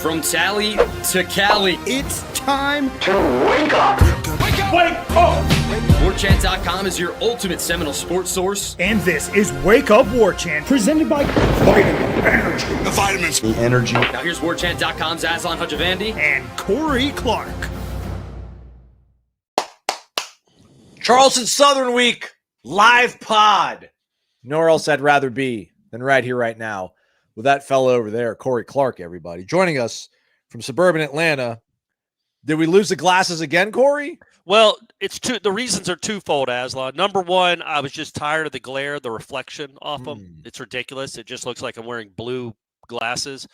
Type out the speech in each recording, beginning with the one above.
From Tally to Cali, It's time to wake up. Wake up! Wake up! Warchant.com is your ultimate Seminole sports source. And this is Wake Up Warchant, presented by Vitamin Energy. The vitamins. The energy. Now here's Warchant.com's Aslan Hajavandi And Corey Clark. Charleston Southern Week live pod. Nowhere else I'd rather be than right here, right now, with that fellow over there, Corey Clark, everybody. Joining us from suburban Atlanta. Did we lose the glasses again, Corey? Well, the reasons are twofold, Aslan. Number one, I was just tired of the glare, the reflection off them. It's ridiculous. It just looks like I'm wearing blue glasses.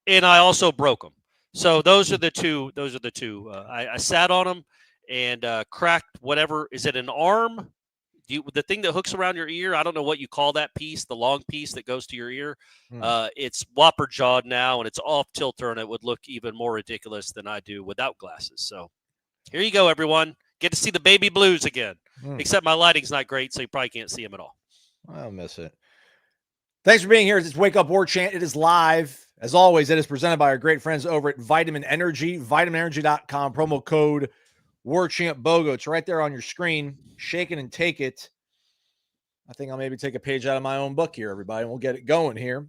And I also broke them. So those are the two. I sat on them and cracked whatever. Is it an arm? The thing that hooks around your ear, I don't know what you call that piece, the long piece that goes to your ear. It's whopper jawed now, and it's off tilter, and it would look even more ridiculous than I do without glasses. So here you go, everyone. Get to see the baby blues again, except my lighting's not great, so you probably can't see them at all. I'll miss it. Thanks for being here. It's Wake Up Warchant. It is live. As always, it is presented by our great friends over at Vitamin Energy, vitaminenergy.com, promo code warchantbogo. It's right there on your screen. Shake it and take it. I think I'll maybe take a page out of my own book here, everybody, and we'll get it going here.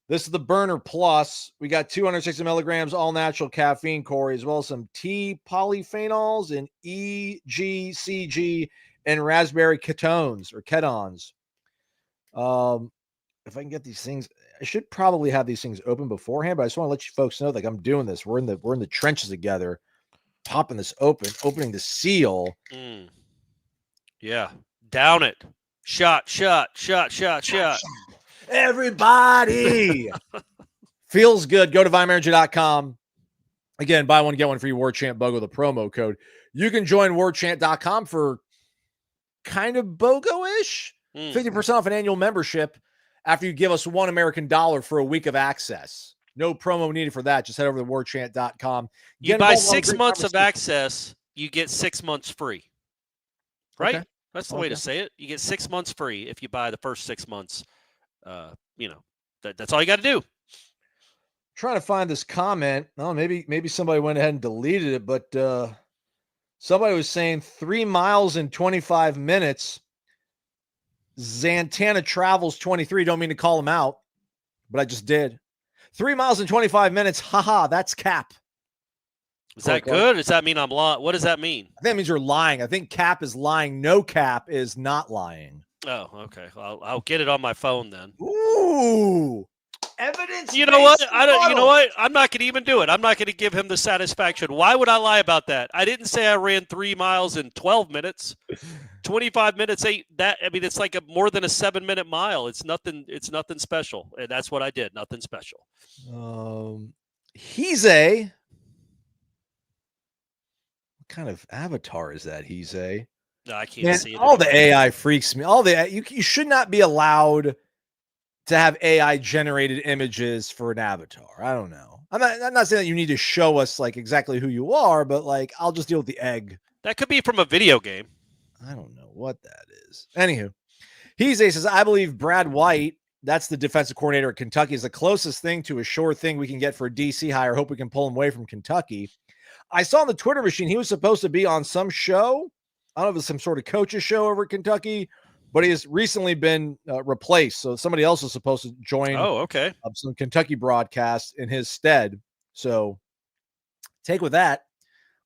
This is the Burner Plus. We got 260 milligrams all natural caffeine, Corey, as well as some T polyphenols and EGCG and raspberry ketones or ketons. If I can get these things, I should probably have these things open beforehand, but I just want to let you folks know, like, I'm doing this. We're in the trenches together, popping this open, opening the seal. Yeah, down it. Shot. Everybody feels good. Go to vitaminenergy.com. Again, buy one, get one free. Warchant BOGO, the promo code. You can join warchant.com for kind of BOGO-ish. 50% off an annual membership after you give us $1 American for a week of access. No promo needed for that. Just head over to warchant.com. You buy 6 months of access, you get 6 months free. Right? Okay. That's the way to say it. You get 6 months free if you buy the first 6 months. That's all you got to do. Trying to find this comment. Oh, maybe somebody went ahead and deleted it, but somebody was saying 3 miles in 25 minutes. Zantana Travels 23. Don't mean to call him out, but I just did. 3 miles in 25 minutes. Haha, that's cap. Is that good? Does that mean I'm lying? What does that mean? I think that means you're lying. I think cap is lying. No cap is not lying. Oh, okay. I'll get it on my phone then. Ooh, evidence. You know what? You know what? I'm not going to even do it. I'm not going to give him the satisfaction. Why would I lie about that? I didn't say I ran 3 miles in 12 minutes. 25 minutes ain't that. I mean, it's like more than a 7-minute mile. It's nothing. It's nothing special, and that's what I did. Nothing special. He's a. What kind of avatar is that? He's a. No, I can't see it. All the AI freaks me. You should not be allowed to have AI generated images for an avatar. I don't know. I'm not saying that you need to show us like exactly who you are, but like I'll just deal with the egg. That could be from a video game. I don't know what that is. Anywho, he says, I believe Brad White, that's the defensive coordinator at Kentucky, is the closest thing to a sure thing we can get for a DC hire. Hope we can pull him away from Kentucky. I saw on the Twitter machine he was supposed to be on some show. I don't know if it's some sort of coach's show over at Kentucky, but he has recently been replaced. So somebody else is supposed to join some Kentucky broadcast in his stead. So take with that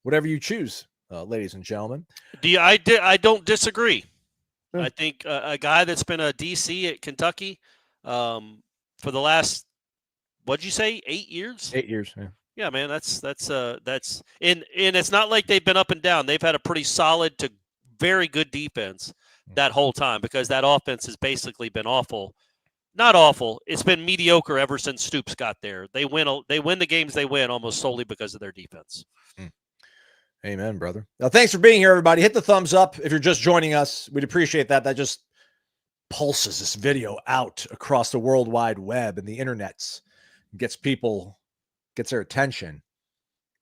whatever you choose, ladies and gentlemen. I don't disagree. I think a guy that's been a DC at Kentucky for the last, what'd you say, 8 years? 8 years, yeah. Yeah, man, that's and it's not like they've been up and down. They've had a pretty solid to very good defense that whole time because that offense has basically been awful. Not awful. It's been mediocre ever since Stoops got there. They win the games they win almost solely because of their defense. Amen, brother. Now, thanks for being here, everybody. Hit the thumbs up if you're just joining us. We'd appreciate that. That just pulses this video out across the World Wide Web and the internets. Gets their attention,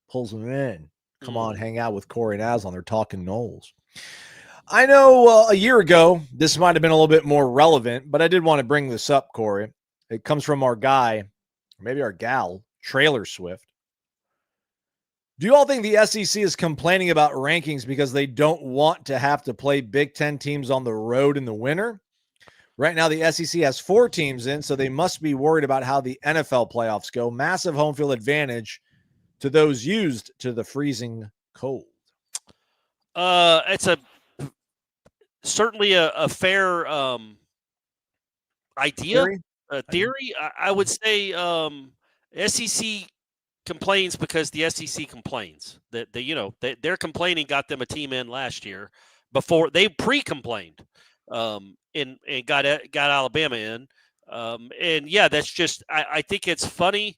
pulls them in. Come on, hang out with Corey and Aslan. They're talking Noles. I know a year ago, this might have been a little bit more relevant, but I did want to bring this up, Corey. It comes from our guy, or maybe our gal, Trailer Swift. Do you all think the SEC is complaining about rankings because they don't want to have to play Big Ten teams on the road in the winter? Right now, the SEC has 4 teams in, so they must be worried about how the NFL playoffs go. Massive home field advantage to those used to the freezing cold. It's certainly a fair idea, theory. I would say SEC complains because the SEC complains. They're complaining got them a team in last year before they pre-complained. And got Alabama in. And yeah, that's just, I think it's funny.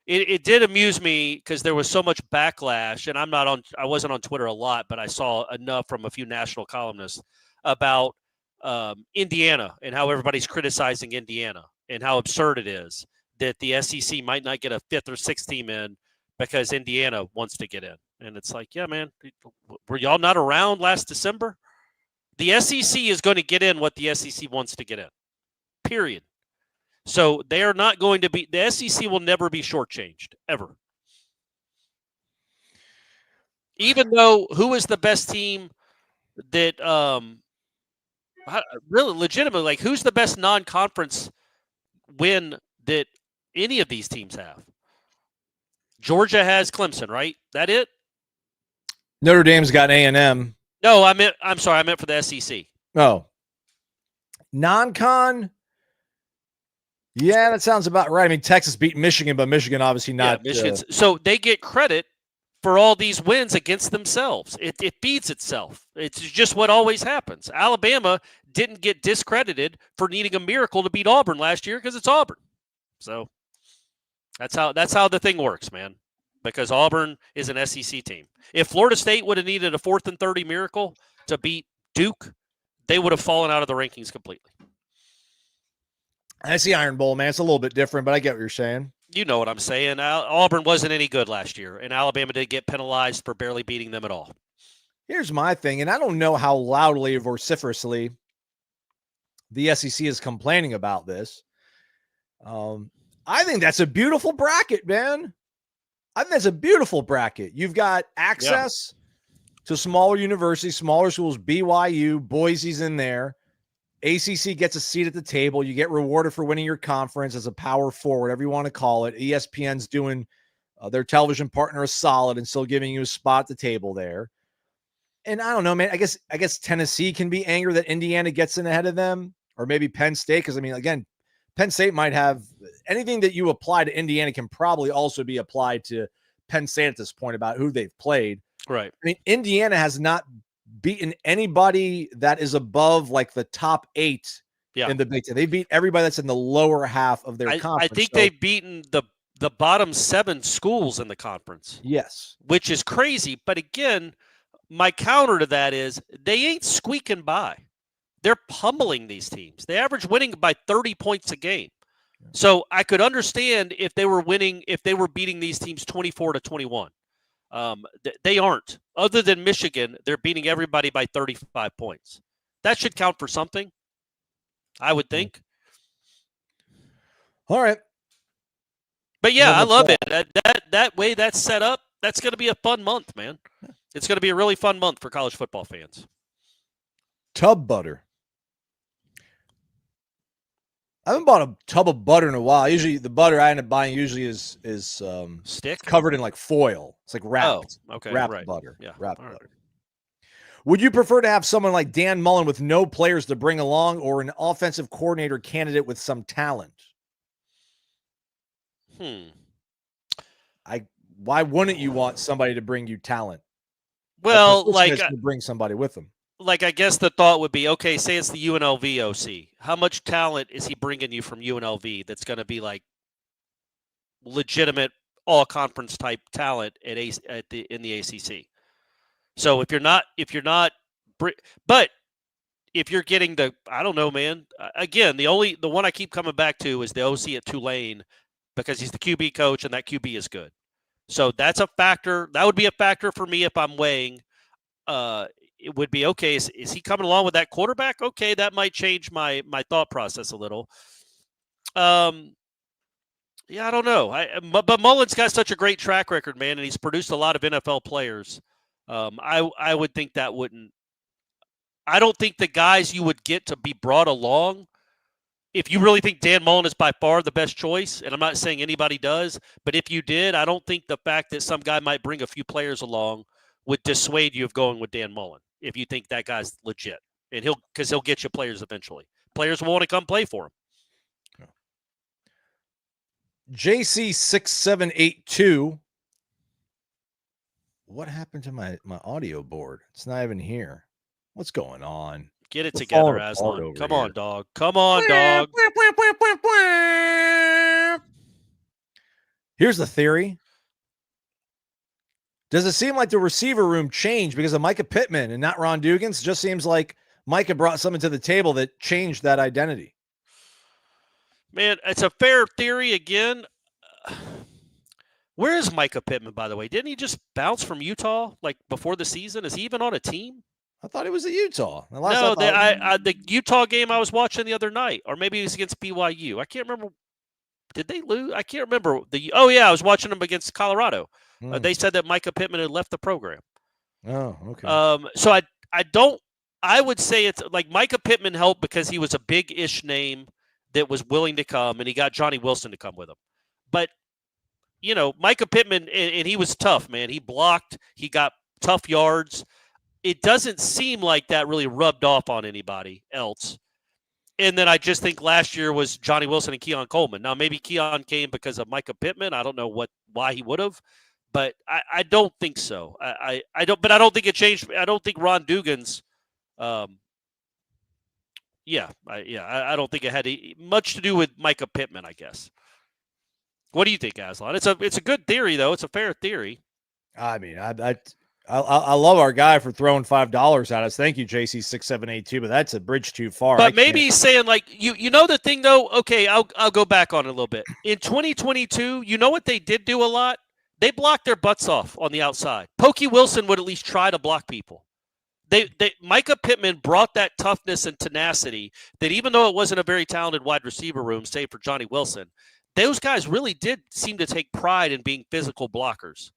It did amuse me because there was so much backlash, and I wasn't on Twitter a lot, but I saw enough from a few national columnists about Indiana and how everybody's criticizing Indiana and how absurd it is that the SEC might not get a 5th or 6th team in because Indiana wants to get in. And it's like, yeah, man, were y'all not around last December? The SEC is going to get in what the SEC wants to get in, period. So they are not going to be – the SEC will never be shortchanged, ever. Even though who is the best team that really legitimately, like who's the best non-conference win that any of these teams have? Georgia has Clemson, right? That it? Notre Dame's got A&M. No, I'm sorry. I meant for the SEC. Oh. Non-con? Yeah, that sounds about right. I mean, Texas beat Michigan, but Michigan obviously not. Yeah, Michigan's. So they get credit for all these wins against themselves. It feeds itself. It's just what always happens. Alabama didn't get discredited for needing a miracle to beat Auburn last year because it's Auburn. So that's how the thing works, man. Because Auburn is an SEC team. If Florida State would have needed a 4th and 30 miracle to beat Duke, they would have fallen out of the rankings completely. That's the Iron Bowl, man. It's a little bit different, but I get what you're saying. You know what I'm saying. Auburn wasn't any good last year, and Alabama did get penalized for barely beating them at all. Here's my thing, and I don't know how loudly or vociferously the SEC is complaining about this. I think that's a beautiful bracket, man. I think that's a beautiful bracket. You've got access to smaller universities, smaller schools, BYU, Boise's in there. ACC gets a seat at the table. You get rewarded for winning your conference as a power four, whatever you want to call it. ESPN's doing their television partner a solid and still giving you a spot at the table there. And I don't know, man, I guess Tennessee can be angry that Indiana gets in ahead of them, or maybe Penn State. Because I mean, again, Penn State might have anything that you apply to Indiana can probably also be applied to Penn State at this point about who they've played. Right. I mean, Indiana has not beaten anybody that is above like the top 8 in the Big Ten. They beat everybody that's in the lower half of their conference. I think they've beaten the bottom 7 schools in the conference. Yes. Which is crazy. But again, my counter to that is they ain't squeaking by. They're pummeling these teams. They average winning by 30 points a game. So I could understand if they were beating these teams 24-21. They aren't. Other than Michigan, they're beating everybody by 35 points. That should count for something, I would think. All right. But yeah, I love it. That way that's set up, that's going to be a fun month, man. It's going to be a really fun month for college football fans. Tub butter. I haven't bought a tub of butter in a while. Usually the butter I end up buying is stick covered in like foil. It's like wrapped. Oh, okay. Wrapped right. butter. Yeah. Wrapped All butter. Right. Would you prefer to have someone like Dan Mullen with no players to bring along, or an offensive coordinator candidate with some talent? Why wouldn't you want somebody to bring you talent? Well, to bring somebody with them. Like, I guess the thought would be, okay, say it's the UNLV OC. How much talent is he bringing you from UNLV that's going to be like legitimate all-conference type talent in the ACC? So if you're not, but if you're getting I don't know, man. Again, the one I keep coming back to is the OC at Tulane, because he's the QB coach and that QB is good. So that's a factor. That would be a factor for me if I'm weighing. It would be, okay, is he coming along with that quarterback? Okay, that might change my thought process a little. Yeah, I don't know. But Mullen's got such a great track record, man, and he's produced a lot of NFL players. I would think that wouldn't. I don't think the guys you would get to be brought along, if you really think Dan Mullen is by far the best choice, and I'm not saying anybody does, but if you did, I don't think the fact that some guy might bring a few players along would dissuade you of going with Dan Mullen if you think that guy's legit, and he'll get you players eventually. Players will want to come play for him. JC6782. What happened to my audio board? It's not even here. What's going on? Get it We're together, falling apart Aslan. over Come here. on, dog. Come on, dog. Here's the theory. Does it seem like the receiver room changed because of Mycah Pittman and not Ron Dugans? It just seems like Mycah brought something to the table that changed that identity. Man, it's a fair theory again. Where is Mycah Pittman, by the way? Didn't he just bounce from Utah like before the season? Is he even on a team? I thought it was at Utah. The Utah game I was watching the other night, or maybe it was against BYU. I can't remember. Did they lose? I can't remember. I was watching them against Colorado. They said that Mycah Pittman had left the program. Oh, okay. So I would say it's like Mycah Pittman helped because he was a big-ish name that was willing to come, and he got Johnny Wilson to come with him. But, Mycah Pittman, and he was tough, man. He blocked. He got tough yards. It doesn't seem like that really rubbed off on anybody else. And then I just think last year was Johnny Wilson and Keon Coleman. Now, maybe Keon came because of Mycah Pittman. I don't know why he would have, but I don't think so. I don't think it changed. I don't think Ron Dugans I don't think it had much to do with Mycah Pittman, I guess. What do you think, Aslan? It's a good theory, though. It's a fair theory. I mean, I love our guy for throwing $5 at us. Thank you, JC6782, but that's a bridge too far. But maybe he's saying, like, you know the thing, though? Okay, I'll go back on it a little bit. In 2022, you know what they did do a lot? They blocked their butts off on the outside. Pokey Wilson would at least try to block people. Mycah Pittman brought that toughness and tenacity that even though it wasn't a very talented wide receiver room, save for Johnny Wilson, those guys really did seem to take pride in being physical blockers.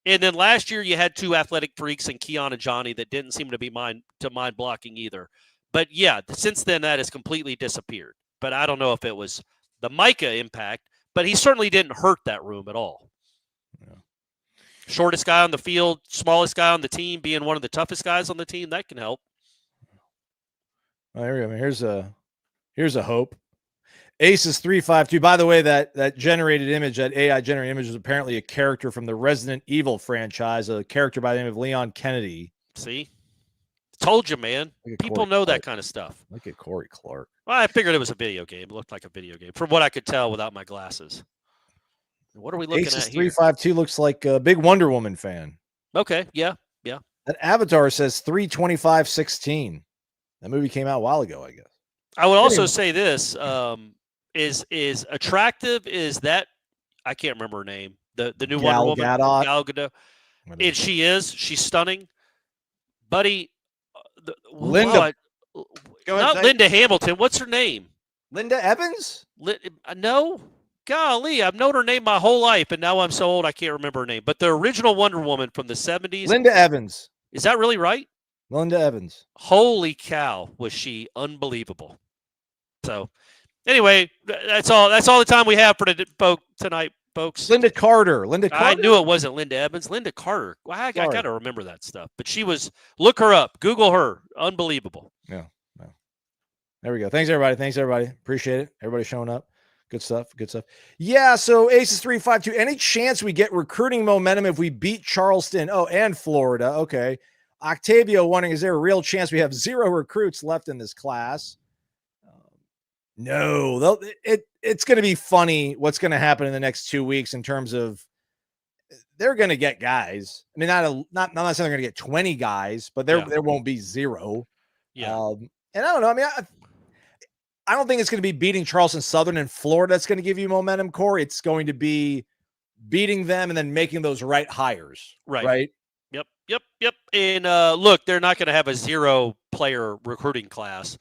And then last year you had two athletic freaks in Keon and Johnny that didn't seem to be mind blocking either. But yeah, since then that has completely disappeared. But I don't know if it was the Mycah impact, but he certainly didn't hurt that room at all. Yeah. Shortest guy on the field, smallest guy on the team, being one of the toughest guys on the team, that can help. Well, there we go. Here's a hope. Aces 352. By the way, that generated image, that AI generated image, is apparently a character from the Resident Evil franchise, a character by the name of Leon Kennedy. See, told you, man. People know that kind of stuff. Look at Corey Clark. Well, I figured it was a video game. It looked like a video game, from what I could tell without my glasses. What are we looking Aces at here? 352 looks like a big Wonder Woman fan. Okay, yeah. That avatar says 32516. That movie came out a while ago, I guess. I would also say this is attractive. Is that I can't remember her name. The new Wonder Woman, Gal Gadot. And she's stunning, buddy. Linda, not Linda Hamilton. What's her name? Linda Evans? No. Golly, I've known her name my whole life, and now I'm so old I can't remember her name. But the original Wonder Woman from the 70s. Linda Evans. Is that really right? Linda Evans. Holy cow, was she unbelievable. So, anyway, that's all the time we have for tonight, folks. Linda Carter. I knew it wasn't Linda Evans. Linda Carter. I got to remember that stuff. But she was, look her up. Google her. Unbelievable. Yeah. There we go. Thanks, everybody. Appreciate it. Everybody showing up. Good stuff. Yeah, so Aces 352. Any chance we get recruiting momentum if we beat Charleston? Oh, and Florida. Okay. Octavio wondering, is there a real chance we have 0 recruits left in this class? No. It's going to be funny what's going to happen in the next 2 weeks in terms of they're going to get guys. I mean, I'm not saying they're going to get 20 guys, but there won't be 0. Yeah. And I don't know. I mean, I don't think it's going to be beating Charleston Southern and Florida that's going to give you momentum, Corey. It's going to be beating them and then making those right hires. Right? Yep. And look, they're not going to have a 0-player recruiting class.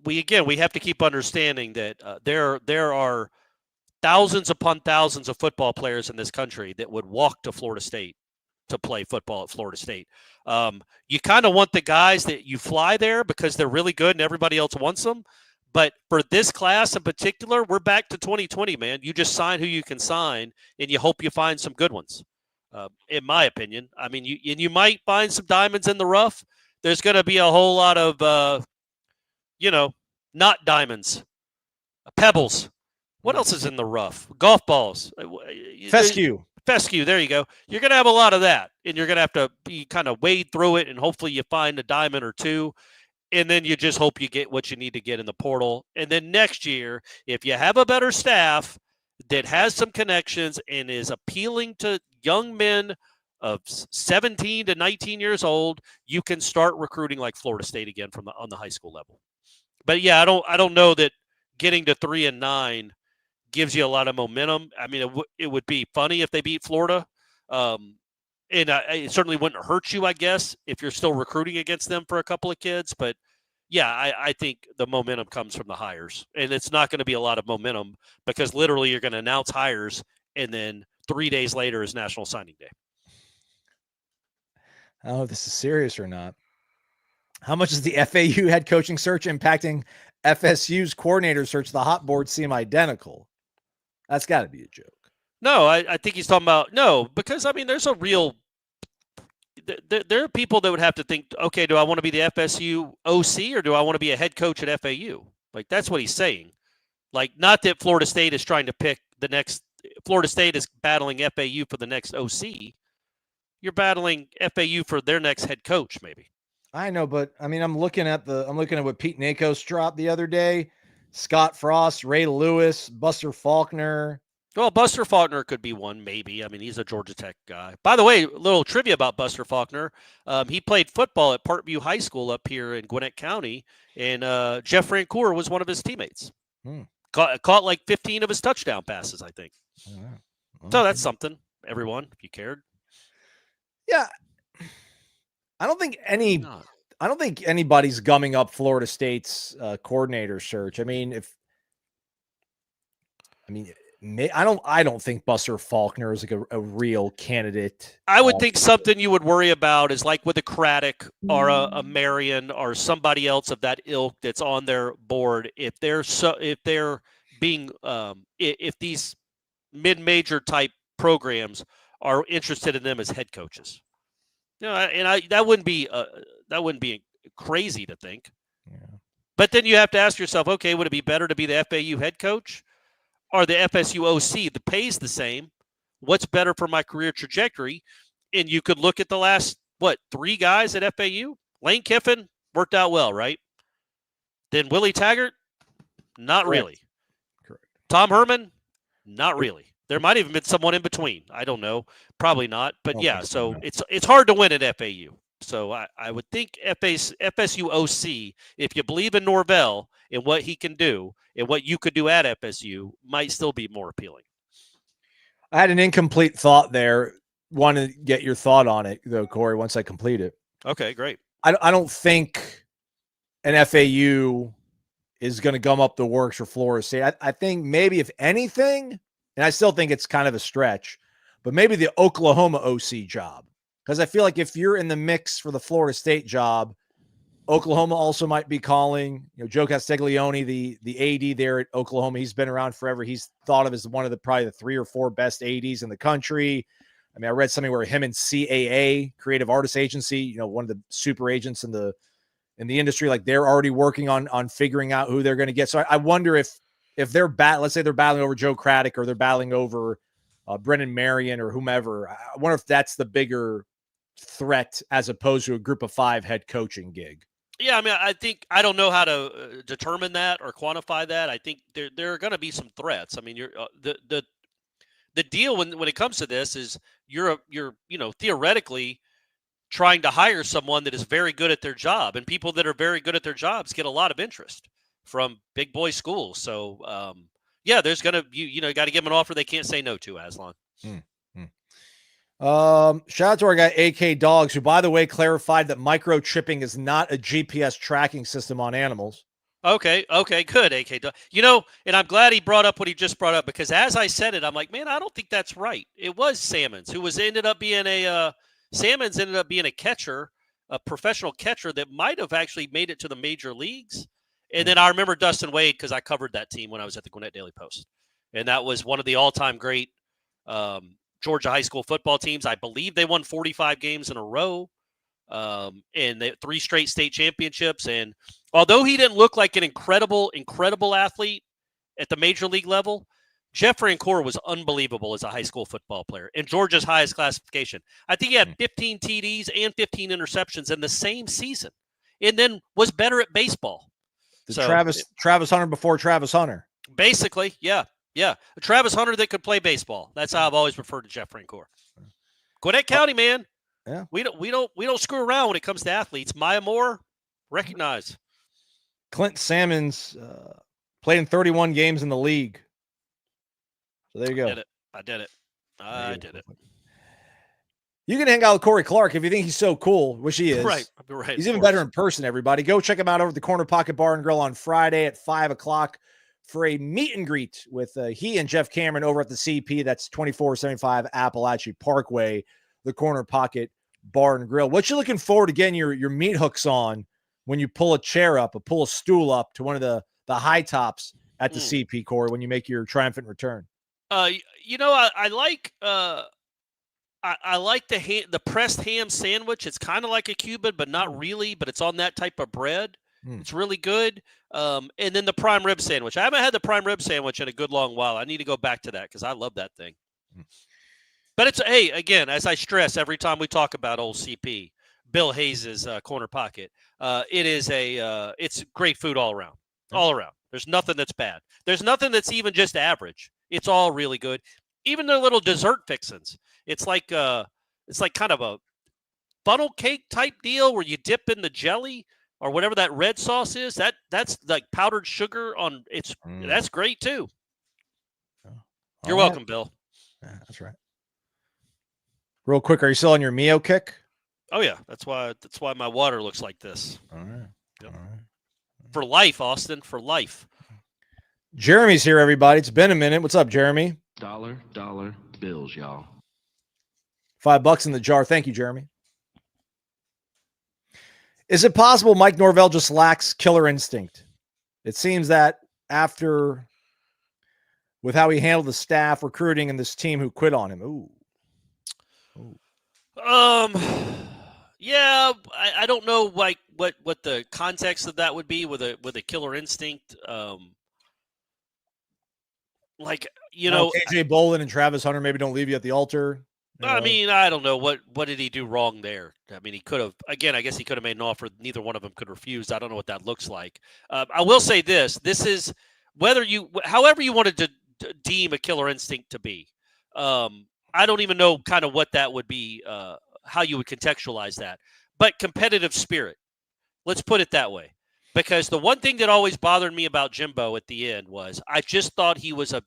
We have to keep understanding that there are thousands upon thousands of football players in this country that would walk to Florida State to play football at Florida State. You kind of want the guys that you fly there because they're really good and everybody else wants them. But for this class in particular, we're back to 2020, man. You just sign who you can sign, and you hope you find some good ones, in my opinion. I mean, you might find some diamonds in the rough. There's going to be a whole lot of, not diamonds, pebbles. What else is in the rough? Golf balls. Fescue, there you go. You're going to have a lot of that, and you're going to have to be kind of wade through it, and hopefully you find a diamond or two, and then you just hope you get what you need to get in the portal. And then next year, if you have a better staff that has some connections and is appealing to young men of 17 to 19 years old, you can start recruiting like Florida State again on the high school level. But yeah, I don't know that getting to 3-9 gives you a lot of momentum. I mean, it would be funny if they beat Florida. And it certainly wouldn't hurt you, I guess, if you're still recruiting against them for a couple of kids. But, yeah, I think the momentum comes from the hires. And it's not going to be a lot of momentum because literally you're going to announce hires, and then 3 days later is National Signing Day. I don't know if this is serious or not. How much is the FAU head coaching search impacting FSU's coordinator search? The hot boards seem identical. That's got to be a joke. No, I think he's talking about because I mean, there's a real. There are people that would have to think, okay, do I want to be the FSU OC or do I want to be a head coach at FAU? Like that's what he's saying. Like not that Florida State is trying to pick the next. Florida State is battling FAU for the next OC. You're battling FAU for their next head coach, maybe. I know, but I mean, I'm looking at what Pete Nakos dropped the other day. Scott Frost, Ray Lewis, Buster Faulkner. Well, Buster Faulkner could be one, maybe. I mean, he's a Georgia Tech guy. By the way, a little trivia about Buster Faulkner. He played football at Parkview High School up here in Gwinnett County, and Jeff Francoeur was one of his teammates. Caught like 15 of his touchdown passes, I think. Oh, wow. Okay. So that's something, everyone, if you cared. Yeah. I don't think anybody's gumming up Florida State's coordinator search. I don't think Buster Faulkner is like a real candidate. I would think something you would worry about is like with a Craddock or a Marion or somebody else of that ilk that's on their board. If these mid-major type programs are interested in them as head coaches, that wouldn't be crazy to think. Yeah. But then you have to ask yourself, okay, would it be better to be the FAU head coach or the FSU OC? The pay's the same. What's better for my career trajectory? And you could look at the last, 3 guys at FAU? Lane Kiffin worked out well, right? Then Willie Taggart? Not Correct. Really. Correct. Tom Herman? Not really. There might have been someone in between. I don't know. Probably not. But yeah, so it's hard to win at FAU. So I would think FSU OC, if you believe in Norvell and what he can do and what you could do at FSU, might still be more appealing. I had an incomplete thought there. Want to get your thought on it, though, Corey, once I complete it. Okay, great. I don't think an FAU is going to gum up the works for Florida State. I think maybe if anything, and I still think it's kind of a stretch, but maybe the Oklahoma OC job. Because I feel like if you're in the mix for the Florida State job, Oklahoma also might be calling. Joe Castiglione, the AD there at Oklahoma, he's been around forever. He's thought of as one of probably the 3 or 4 best ADs in the country. I mean, I read something where him and CAA, Creative Artists Agency, one of the super agents in the industry, like they're already working on figuring out who they're going to get. So I wonder if they're let's say they're battling over Joe Craddock or they're battling over Brennan Marion or whomever. I wonder if that's the bigger threat as opposed to a group of 5 head coaching gig. Yeah, I mean, I don't know how to determine that or quantify that. I think there are going to be some threats. I mean, the deal when it comes to this is you're theoretically trying to hire someone that is very good at their job, and people that are very good at their jobs get a lot of interest from big boy schools. So yeah, there's gonna you got to give them an offer they can't say no to, Aslan. Shout out to our guy AK Dogs, who by the way clarified that microchipping is not a GPS tracking system on animals. Okay, good, AK. And I'm glad he brought up what he just brought up, because as I said it, I'm like, man, I don't think that's right. It was Salmons who ended up being a catcher, a professional catcher that might have actually made it to the major leagues. And then I remember Dustin Wade, because I covered that team when I was at the Gwinnett Daily Post, and that was one of the all-time great Georgia high school football teams. I believe they won 45 games in a row. And they 3 straight state championships. And although he didn't look like an incredible athlete at the major league level, Jeff Francoeur was unbelievable as a high school football player in Georgia's highest classification. I think he had 15 TDs and 15 interceptions in the same season, and then was better at baseball. Travis Hunter before Travis Hunter. Basically, yeah. A Travis Hunter that could play baseball. That's how I've always referred to Jeff Francoeur. Gwinnett County, man. Yeah, we don't screw around when it comes to athletes. Maya Moore, recognize. Clint Salmons played in 31 games in the league. So there you go. I did it. You can hang out with Corey Clark if you think he's so cool, which he is. Right. He's even better in person, everybody. Go check him out over at the Corner Pocket Bar and Grill on Friday at 5 o'clock for a meet and greet with he and Jeff Cameron over at the CP. That's 2475 Appalachia Parkway, the Corner Pocket Bar and Grill. What you looking forward to getting your meat hooks on when you pull a chair up or pull a stool up to one of the high tops at the CP, Corey, when you make your triumphant return? I like the pressed ham sandwich. It's kind of like a Cuban, but not really, but it's on that type of bread. It's really good. And then the prime rib sandwich. I haven't had the prime rib sandwich in a good long while. I need to go back to that because I love that thing. But again, as I stress every time we talk about old CP, Bill Hayes's Corner Pocket, it's great food all around. All around. There's nothing that's bad. There's nothing that's even just average. It's all really good. Even their little dessert fixins. It's like kind of a funnel cake type deal where you dip in the jelly or whatever that red sauce is. That's like powdered sugar on it's. That's great too. You're welcome, Bill. Yeah, that's right. Real quick, are you still on your Mio kick? Oh yeah, that's why my water looks like this. All right. Yep. All right. For life, Austin, for life. Jeremy's here, everybody. It's been a minute. What's up, Jeremy? Dollar bills, y'all. $5 in the jar. Thank you, Jeremy. Is it possible Mike Norvell just lacks killer instinct? It seems that with how he handled the staff, recruiting, and this team who quit on him. Ooh. Yeah, I don't know like what the context of that would be with a killer instinct. KJ Bolin and Travis Hunter maybe don't leave you at the altar. I mean, I don't know what did he do wrong there. I mean, he could have I guess he could have made an offer neither one of them could refuse. I don't know what that looks like. I will say this is however you wanted to deem a killer instinct to be. I don't even know kind of what that would be, how you would contextualize that. But competitive spirit, let's put it that way. Because the one thing that always bothered me about Jimbo at the end was I just thought he was a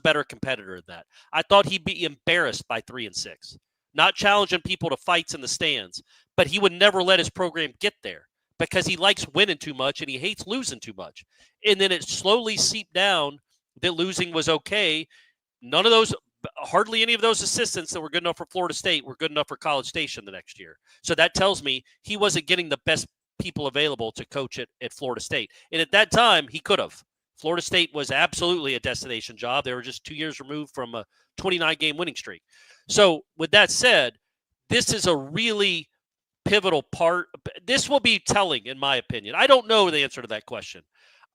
better competitor than that. I thought he'd be embarrassed by 3 and 6, not challenging people to fights in the stands, but he would never let his program get there because he likes winning too much and he hates losing too much. And then it slowly seeped down that losing was okay. Hardly any of those assistants that were good enough for Florida State were good enough for College Station the next year. So that tells me he wasn't getting the best people available to coach at Florida State. And at that time, he could have. Florida State was absolutely a destination job. They were just 2 years removed from a 29-game winning streak. So with that said, this is a really pivotal part. This will be telling, in my opinion. I don't know the answer to that question.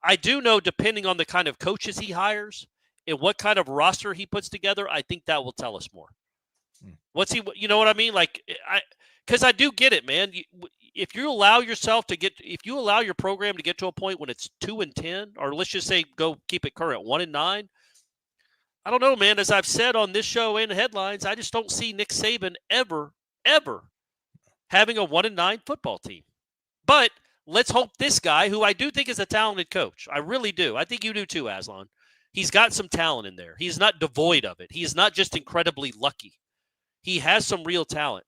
I do know, depending on the kind of coaches he hires and what kind of roster he puts together, I think that will tell us more. You know what I mean? Because I do get it, man. If you allow your program to get to a point when it's 2-10, or let's just say go keep it current 1-9, I don't know, man. As I've said on this show and the headlines, I just don't see Nick Saban ever having a 1-9 football team. But let's hope this guy, who I do think is a talented coach, I really do. I think you do too, Aslan. He's got some talent in there. He's not devoid of it. He is not just incredibly lucky. He has some real talent.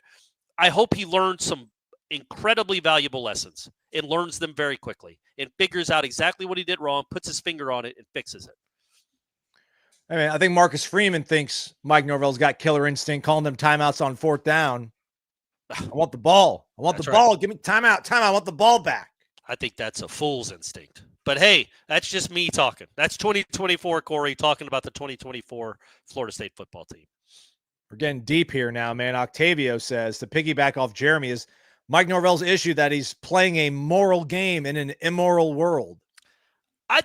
I hope he learns some incredibly valuable lessons and learns them very quickly and figures out exactly what he did wrong, puts his finger on it, and fixes it. I mean, I think Marcus Freeman thinks Mike Norvell's got killer instinct, calling them timeouts on 4th down. I want the ball. I want the ball. Right. Give me timeout. I want the ball back. I think that's a fool's instinct. But, hey, that's just me talking. That's 2024 Corey talking about the 2024 Florida State football team. We're getting deep here now, man. Octavio says, to piggyback off Jeremy, is Mike Norvell's issue that he's playing a moral game in an immoral world. I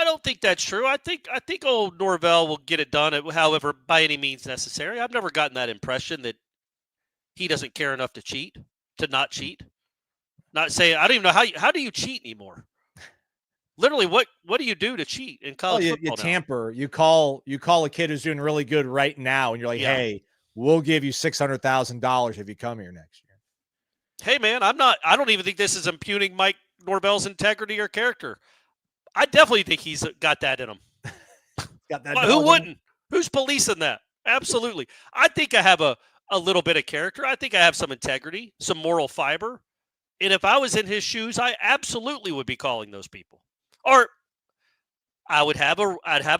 don't think that's true. I think old Norvell will get it done, however, by any means necessary. I've never gotten that impression that he doesn't care enough to not cheat. Not say, I don't even know how do you cheat anymore? Literally, what do you do to cheat in college football? You tamper. You call a kid who's doing really good right now, and you're like, hey, we'll give you $600,000 if you come here next year. Hey, man, I don't even think this is impugning Mike Norvell's integrity or character. I definitely think he's got that in him. Got that. Who wouldn't? Who's policing that? Absolutely. I think I have a little bit of character. I think I have some integrity, some moral fiber. And if I was in his shoes, I absolutely would be calling those people. Or I'd have a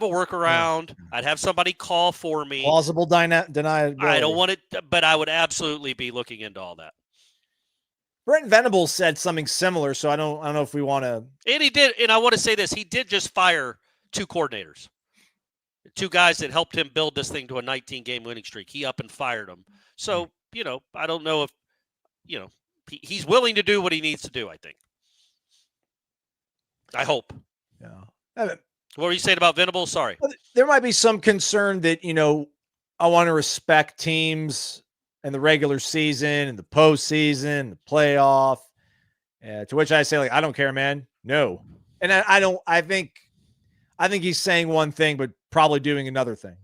workaround. I'd have somebody call for me. Plausible deniability. I don't want it, but I would absolutely be looking into all that. Brent Venables said something similar, so I don't know if we want to. And he did, and I want to say this: he did just fire 2 coordinators, 2 guys that helped him build this thing to a 19-game winning streak. He up and fired them. So I don't know if he's willing to do what he needs to do. I think. I hope. Yeah. What were you saying about Venables? Sorry. There might be some concern that I want to respect teams in the regular season and the postseason, the playoff. To which I say, I don't care, man. No. And I think he's saying one thing, but probably doing another thing.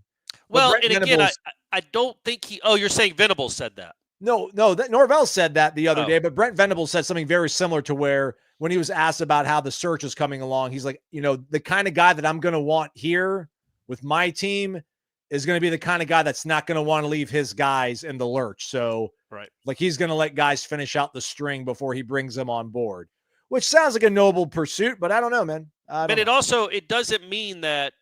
Well, and again, I don't think you're saying Venables said that. No, Norvell said that the other day, but Brent Venables said something very similar to where when he was asked about how the search is coming along, he's like, the kind of guy that I'm going to want here with my team is going to be the kind of guy that's not going to want to leave his guys in the lurch. So right. He's going to let guys finish out the string before he brings them on board, which sounds like a noble pursuit, but I don't know, man. It doesn't mean that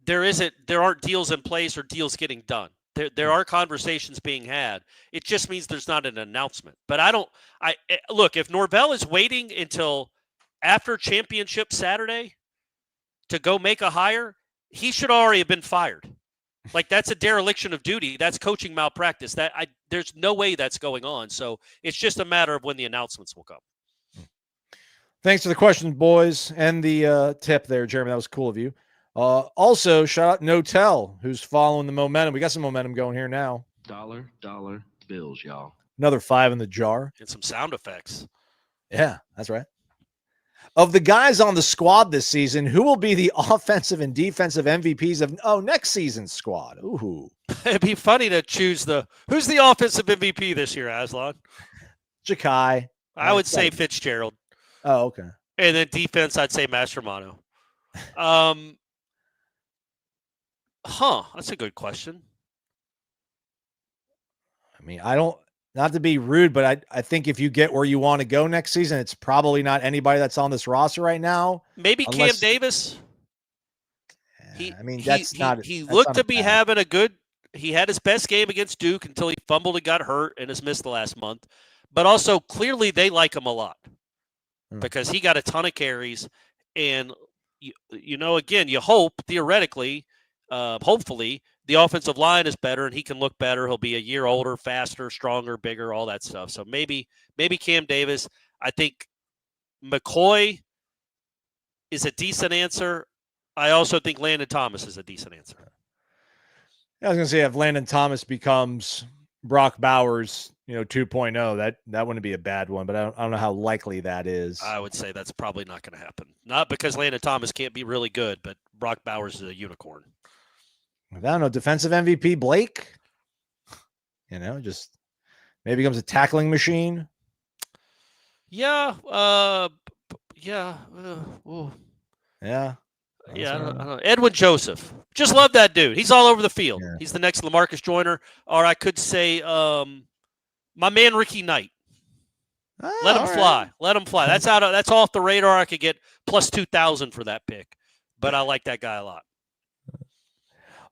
there aren't deals in place or deals getting done. There are conversations being had. It just means there's not an announcement. But look, if Norvell is waiting until after championship Saturday to go make a hire, he should already have been fired. That's a dereliction of duty. That's coaching malpractice. There's no way that's going on. So it's just a matter of when the announcements will come. Thanks for the question, boys, and the tip there, Jeremy. That was cool of you. Also, shout out Notel, who's following the momentum. We got some momentum going here now. Dollar bills, y'all. Another 5 in the jar. And some sound effects. Yeah, that's right. Of the guys on the squad this season, who will be the offensive and defensive MVPs of next season's squad? Ooh. It'd be funny to choose who's the offensive MVP this year, Aslan? Ja'Kai. I would say Fitzgerald. Oh, okay. And then defense, I'd say Mastromanno. That's a good question. I mean, not to be rude, but I think if you get where you want to go next season, it's probably not anybody that's on this roster right now. Maybe Cam Davis. He looked to be having he had his best game against Duke until he fumbled and got hurt and has missed the last month. But also clearly they like him a lot because he got a ton of carries. And, again, you hope theoretically, hopefully the offensive line is better and he can look better. He'll be a year older, faster, stronger, bigger, all that stuff. So maybe Cam Davis. I think McCoy is a decent answer. I also think Landon Thomas is a decent answer. I was going to say if Landon Thomas becomes Brock Bowers, 2.0, that wouldn't be a bad one, but I don't know how likely that is. I would say that's probably not going to happen. Not because Landon Thomas can't be really good, but Brock Bowers is a unicorn. I don't know. Defensive MVP Blake, just maybe becomes a tackling machine. Yeah. Yeah. I don't know. Edwin Joseph. Just love that dude. He's all over the field. Yeah. He's the next LaMarcus Joyner. Or I could say My man Ricky Knight. Oh, Let him all fly. right. Let him fly. That's that's off the radar. I could get plus 2,000 for that pick, but I like that guy a lot.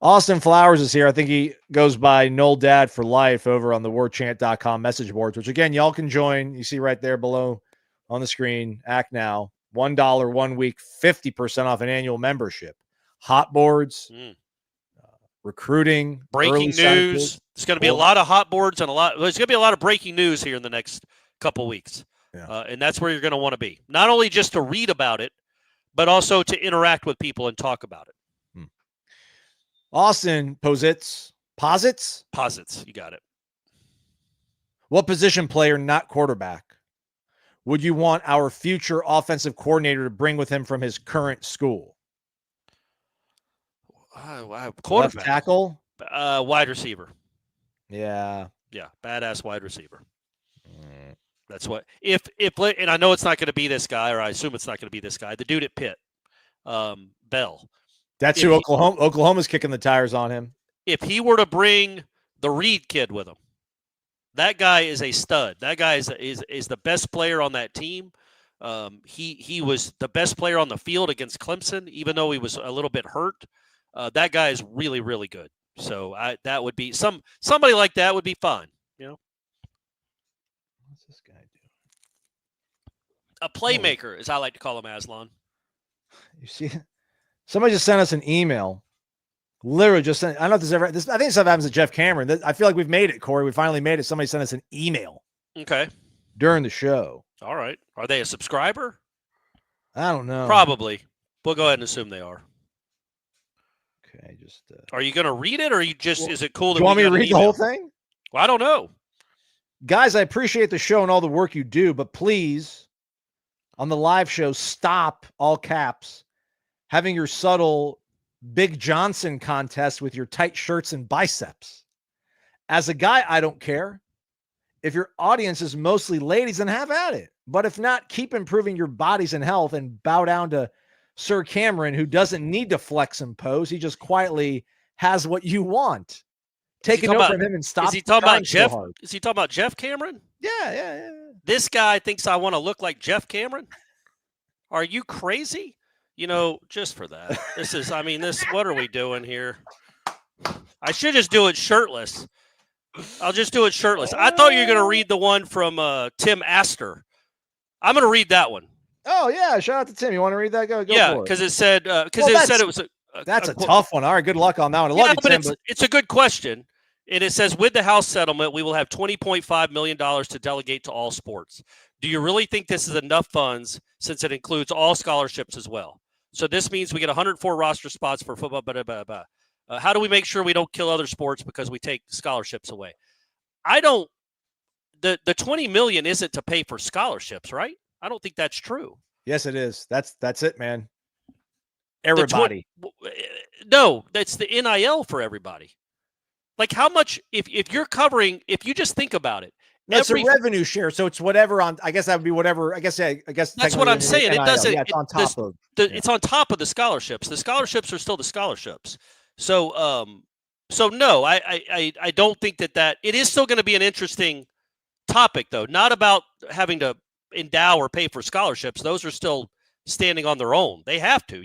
Austin Flowers is here. I think he goes by Noel Dad for life over on the warchant.com message boards, which again, y'all can join. You see right there below on the screen. Act now. $1 1 week, 50% off an annual membership. Hot boards, recruiting, breaking news. There's going to be a lot of hot boards and there's going to be a lot of breaking news here in the next couple weeks. Yeah. And that's where you're going to want to be. Not only just to read about it, but also to interact with people and talk about it. Austin Posits. You got it. What position player, not quarterback, would you want our future offensive coordinator to bring with him from his current school? Quarterback. Left tackle? Wide receiver. Yeah. Yeah, badass wide receiver. That's what and I know it's not going to be this guy, or I assume it's not going to be this guy. The dude at Pitt, Bell. That's who Oklahoma's kicking the tires on him. If he were to bring the Reed kid with him, that guy is a stud. That guy is the best player on that team. He was the best player on the field against Clemson, even though he was a little bit hurt. That guy is really, really good. So that would be somebody like that would be fine. You know, what's this guy doing? A playmaker, as I like to call him, Aslan. You see, somebody just sent us an email. Literally just sent. I don't know if this ever. I think stuff happens to Jeff Cameron. I feel like we've made it, Corey. We finally made it. Somebody sent us an email. Okay. During the show. All right. Are they a subscriber? I don't know. Probably. We'll go ahead and assume they are. Okay. Just. Are you going to read it, or are you just? Is it cool? Do you want me to read the whole thing? Well, I don't know. Guys, I appreciate the show and all the work you do, but please, on the live show, stop, all caps, having your subtle Big Johnson contest with your tight shirts and biceps. As a guy, I don't care. If your audience is mostly ladies, then have at it. But if not, keep improving your bodies and health and bow down to Sir Cameron, who doesn't need to flex and pose. He just quietly has what you want. Take a note from him and stop. Is he talking about Jeff? So is he talking about Jeff Cameron? Yeah. This guy thinks I want to look like Jeff Cameron? Are you crazy? You know, just for that. What are we doing here? I should just do it shirtless. I'll just do it shirtless. I thought you were going to read the one from Tim Astor. I'm going to read that one. Oh, yeah. Shout out to Tim. You want to read that? Go yeah, for it. Because it said it was that's a tough one. All right, good luck on that one. I love you, Tim, but it's a good question. And it says, with the House settlement, we will have $20.5 million to delegate to all sports. Do you really think this is enough funds since it includes all scholarships as well? So this means we get 104 roster spots for football. How do we make sure we don't kill other sports because we take scholarships away? The $20 million isn't to pay for scholarships, right? I don't think that's true. Yes, it is. That's it, man. Everybody. No, that's the NIL for everybody. Like how much, if you just think about it. That's a revenue share. So it's whatever I guess that would be whatever. I guess that's what I'm saying. NIL. It doesn't, it's on top of. It's on top of the scholarships. The scholarships are still the scholarships. So no, I don't think that it is still going to be an interesting topic though. Not about having to endow or pay for scholarships. Those are still standing on their own. They have to.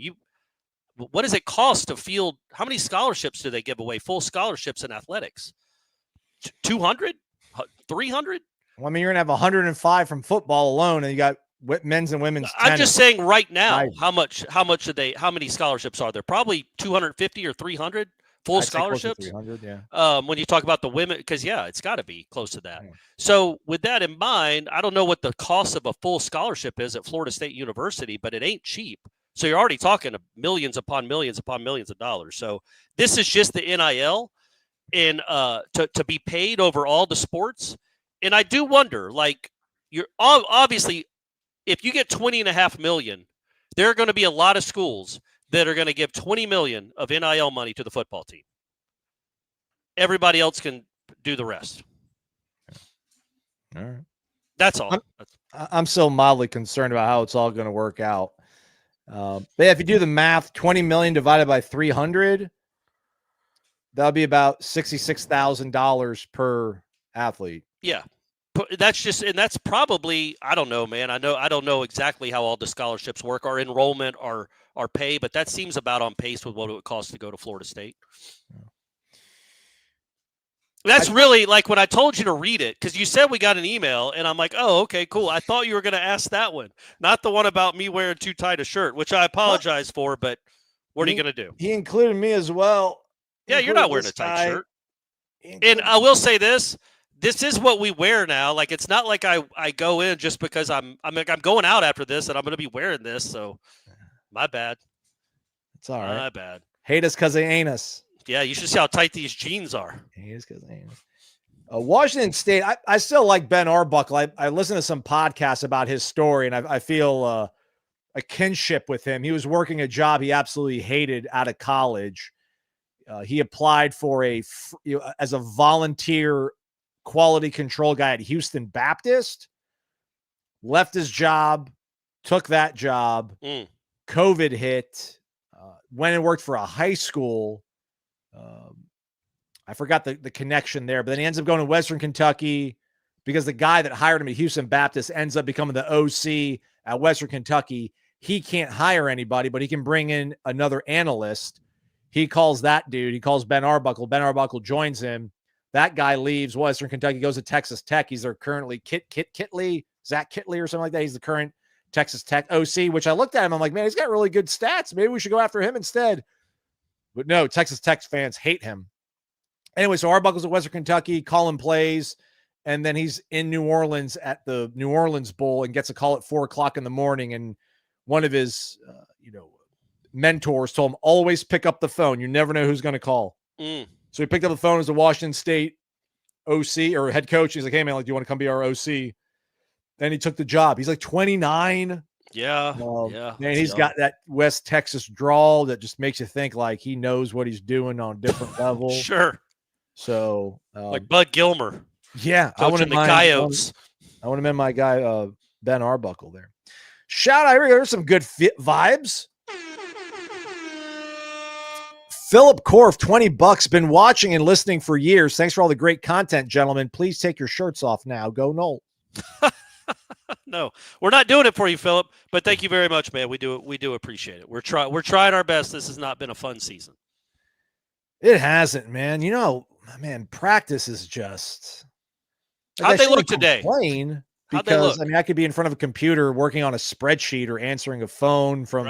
What does it cost to field? How many scholarships do they give away? Full scholarships in athletics? 200, 300? Well, I mean, you're gonna have 105 from football alone, and you got men's and women's. I'm just saying right now, how many scholarships are there? Probably 250 or 300 full scholarships. 300, yeah. When you talk about the women, because it's got to be close to that. Yeah. So with that in mind, I don't know what the cost of a full scholarship is at Florida State University, but it ain't cheap. So you're already talking millions upon millions upon millions of dollars. So this is just the NIL and to be paid over all the sports. And I do wonder, like, you're obviously, if you get $20.5 million, there are going to be a lot of schools that are going to give $20 million of NIL money to the football team. Everybody else can do the rest. All right. That's all. I'm still mildly concerned about how it's all going to work out. But if you do the math, 20 million divided by 300, that'll be about $66,000 per athlete. Yeah. that's probably, I don't know, man. I don't know exactly how all the scholarships work, our enrollment, our pay, but that seems about on pace with what it would cost to go to Florida State. That's really like when I told you to read it, because you said we got an email, and I'm like, oh, okay, cool. I thought you were going to ask that one, not the one about me wearing too tight a shirt, which I apologize for, but what are you going to do? He included me as well. Yeah, you're not wearing a tight shirt. And I will say this is what we wear now. Like, it's not like I go in just because I'm going out after this and I'm going to be wearing this. So my bad. It's all right. My bad. Hate us because they ain't us. Yeah, you should see how tight these jeans are. Hate us because they ain't us. Washington State, I still like Ben Arbuckle. I listened to some podcasts about his story, and I feel a kinship with him. He was working a job he absolutely hated out of college. He applied for as a volunteer quality control guy at Houston Baptist, left his job, took that job. COVID hit, went and worked for a high school. I forgot the connection there, but then he ends up going to Western Kentucky because the guy that hired him at Houston Baptist ends up becoming the OC at Western Kentucky. He can't hire anybody, but he can bring in another analyst. He calls that dude. He calls Ben Arbuckle. Ben Arbuckle joins him. That guy leaves Western Kentucky, goes to Texas Tech. He's there currently. Zach Kitley or something like that. He's the current Texas Tech OC, which I looked at him. I'm like, man, he's got really good stats. Maybe we should go after him instead. But no, Texas Tech fans hate him. Anyway, so Arbuckle's at Western Kentucky, calling plays, and then he's in New Orleans at the New Orleans Bowl and gets a call at 4:00 in the morning. And one of his, mentors told him, always pick up the phone. You never know who's going to call. So he picked up the phone as the Washington State OC or head coach. He's like, hey, man, do you want to come be our OC? Then he took the job. He's like 29. Yeah. Man, he's got that West Texas drawl that just makes you think like he knows what he's doing on different levels. Sure. So like Bud Gilmer. Yeah. I want to Coyotes. I want to meet my guy, Ben Arbuckle there. Shout out. There's some good vibes. Philip Korf, $20. Been watching and listening for years. Thanks for all the great content, gentlemen. Please take your shirts off now. Go Noles. No, we're not doing it for you, Philip. But thank you very much, man. We do appreciate it. We're trying our best. This has not been a fun season. It hasn't, man. Practice is just. How'd they look today? Because I could be in front of a computer working on a spreadsheet or answering a phone from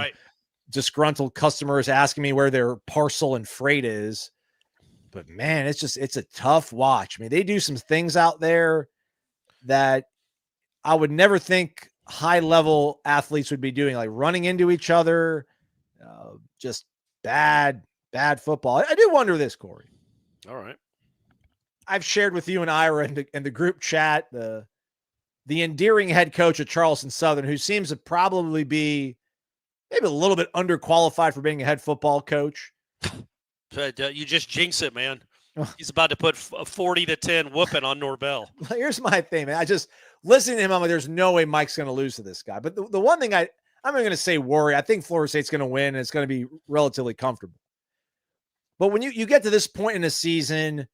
disgruntled customers asking me where their parcel and freight is. But man, it's a tough watch. I mean, they do some things out there that I would never think high level athletes would be doing, like running into each other, just bad football. I do wonder this, Corey. All right. I've shared with you and Ira in the group chat, the endearing head coach at Charleston Southern, who seems to probably be maybe a little bit underqualified for being a head football coach. You just jinx it, man. He's about to put a 40-10 whooping on Norvell. Here's my thing, man. I just listening to him. I'm like, there's no way Mike's going to lose to this guy. But the one thing I'm not going to say worry. I think Florida State's going to win, and it's going to be relatively comfortable. But when you get to this point in the season,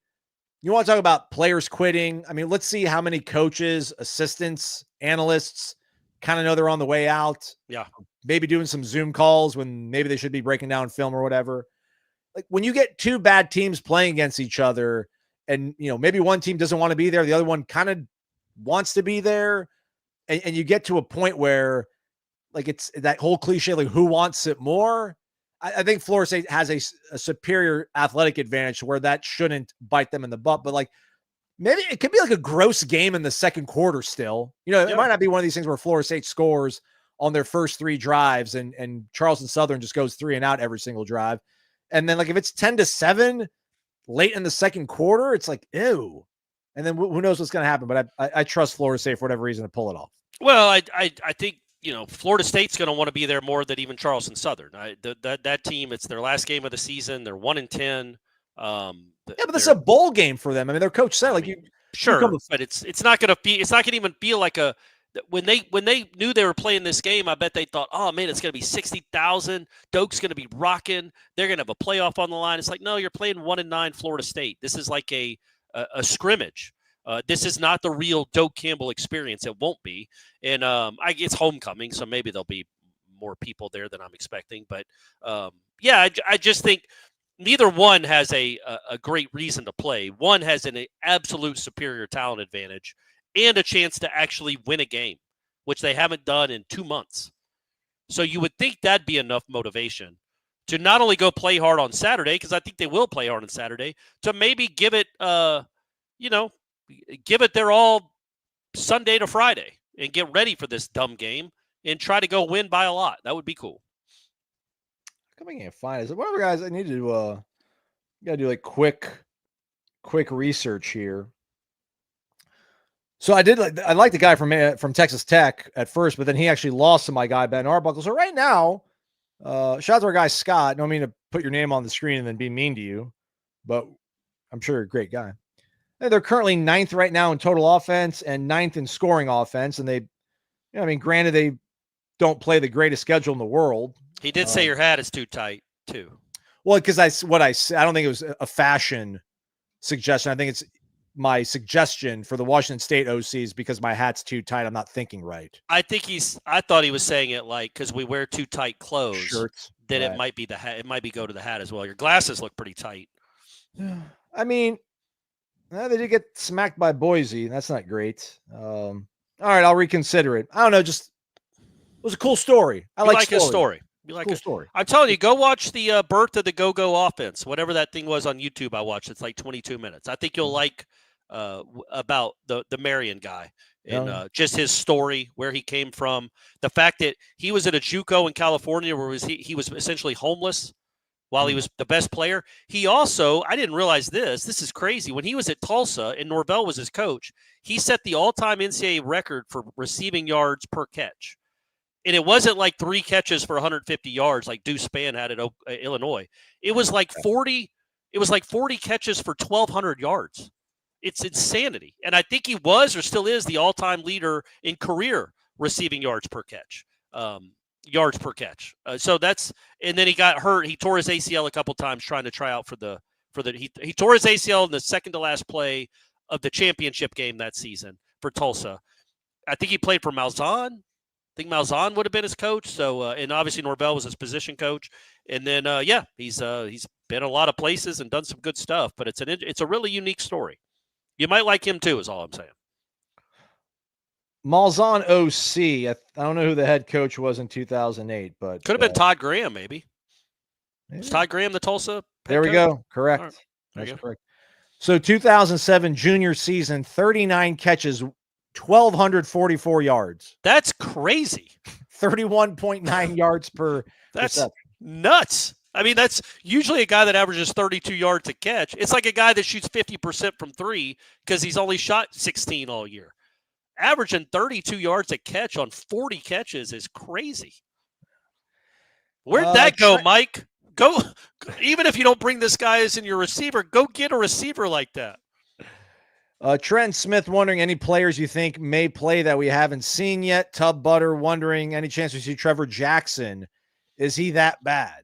you want to talk about players quitting. I mean, let's see how many coaches, assistants, analysts kind of know they're on the way out. Yeah. Maybe doing some Zoom calls when maybe they should be breaking down film or whatever. Like when you get two bad teams playing against each other and, maybe one team doesn't want to be there, the other one kind of wants to be there. And you get to a point where like it's that whole cliche, like who wants it more? I think Florida State has a superior athletic advantage where that shouldn't bite them in the butt. But like maybe it could be like a gross game in the second quarter still. It might not be one of these things where Florida State scores on their first three drives and Charleston Southern just goes 3 and out every single drive. And then like if it's 10-7 late in the second quarter, it's like, ew. And then who knows what's going to happen. But I trust Florida State for whatever reason to pull it off. Well, I think, Florida State's going to want to be there more than even Charleston Southern. That team, it's their last game of the season. They're 1-10. But this is a bowl game for them. I mean, their coach said, but it's not going to even feel like a. When they knew they were playing this game, I bet they thought, oh man, it's going to be 60,000. Doak's going to be rocking. They're going to have a playoff on the line. It's like, no, you're playing 1-9 Florida State. This is like a scrimmage. This is not the real Doak Campbell experience. It won't be. And it's homecoming, so maybe there'll be more people there than I'm expecting. But, I just think neither one has a great reason to play. One has an absolute superior talent advantage and a chance to actually win a game, which they haven't done in 2 months. So you would think that'd be enough motivation to not only go play hard on Saturday, because I think they will play hard on Saturday, to maybe give it, give it their all Sunday to Friday and get ready for this dumb game and try to go win by a lot. That would be cool. Come on, can't find it. Whatever, guys. I need to gotta do like quick research here. So I like the guy from Texas Tech at first, but then he actually lost to my guy Ben Arbuckle. So right now, shout out to our guy Scott. Don't mean to put your name on the screen and then be mean to you, but I'm sure you're a great guy. And they're currently 9th right now in total offense and 9th in scoring offense. And granted, they don't play the greatest schedule in the world. He did say your hat is too tight, too. Well, because I don't think it was a fashion suggestion. I think it's my suggestion for the Washington State OCs because my hat's too tight. I'm not thinking right. I thought he was saying it like because we wear too tight clothes. Shirts. Then right. it might be the hat. It might be go to the hat as well. Your glasses look pretty tight. I mean, they did get smacked by Boise. That's not great. All right, I'll reconsider it. I don't know. Just it was a cool story. I like his story. You like cool it. Story. I'm telling you, go watch the birth of the go-go offense. Whatever that thing was on YouTube, I watched. It's like 22 minutes. I think you'll like about the Marion guy and just his story, where he came from, the fact that he was at a JUCO in California where he was essentially homeless while he was the best player. He also, I didn't realize this is crazy. When he was at Tulsa and Norvell was his coach, he set the all-time NCAA record for receiving yards per catch. And it wasn't like 3 catches for 150 yards like Deuce Spann had at Illinois. It was like 40. It was like 40 catches for 1,200 yards. It's insanity. And I think he was or still is the all-time leader in career receiving yards per catch. So that's, and then he got hurt. He tore his ACL a couple times trying to try out he tore his ACL in the second to last play of the championship game that season for Tulsa. I think he played for Malzahn. I think Malzahn would have been his coach. So, and obviously Norvell was his position coach. And then, he's been a lot of places and done some good stuff, but it's a really unique story. You might like him too, is all I'm saying. Malzahn OC. I don't know who the head coach was in 2008, but could have been Todd Graham, maybe. Was Todd Graham the Tulsa? There we go. Correct. Right. That's correct. So 2007 junior season, 39 catches, 1,244 yards. That's crazy. 31.9 yards per. That's reception. Nuts. I mean, that's usually a guy that averages 32 yards a catch. It's like a guy that shoots 50% from 3 because he's only shot 16 all year. Averaging 32 yards a catch on 40 catches is crazy. Where'd that go, Mike? Go, even if you don't bring this guy as in your receiver, go get a receiver like that. Trent Smith wondering any players you think may play that we haven't seen yet. Tub Butter wondering any chance we see Trevor Jackson. Is he that bad?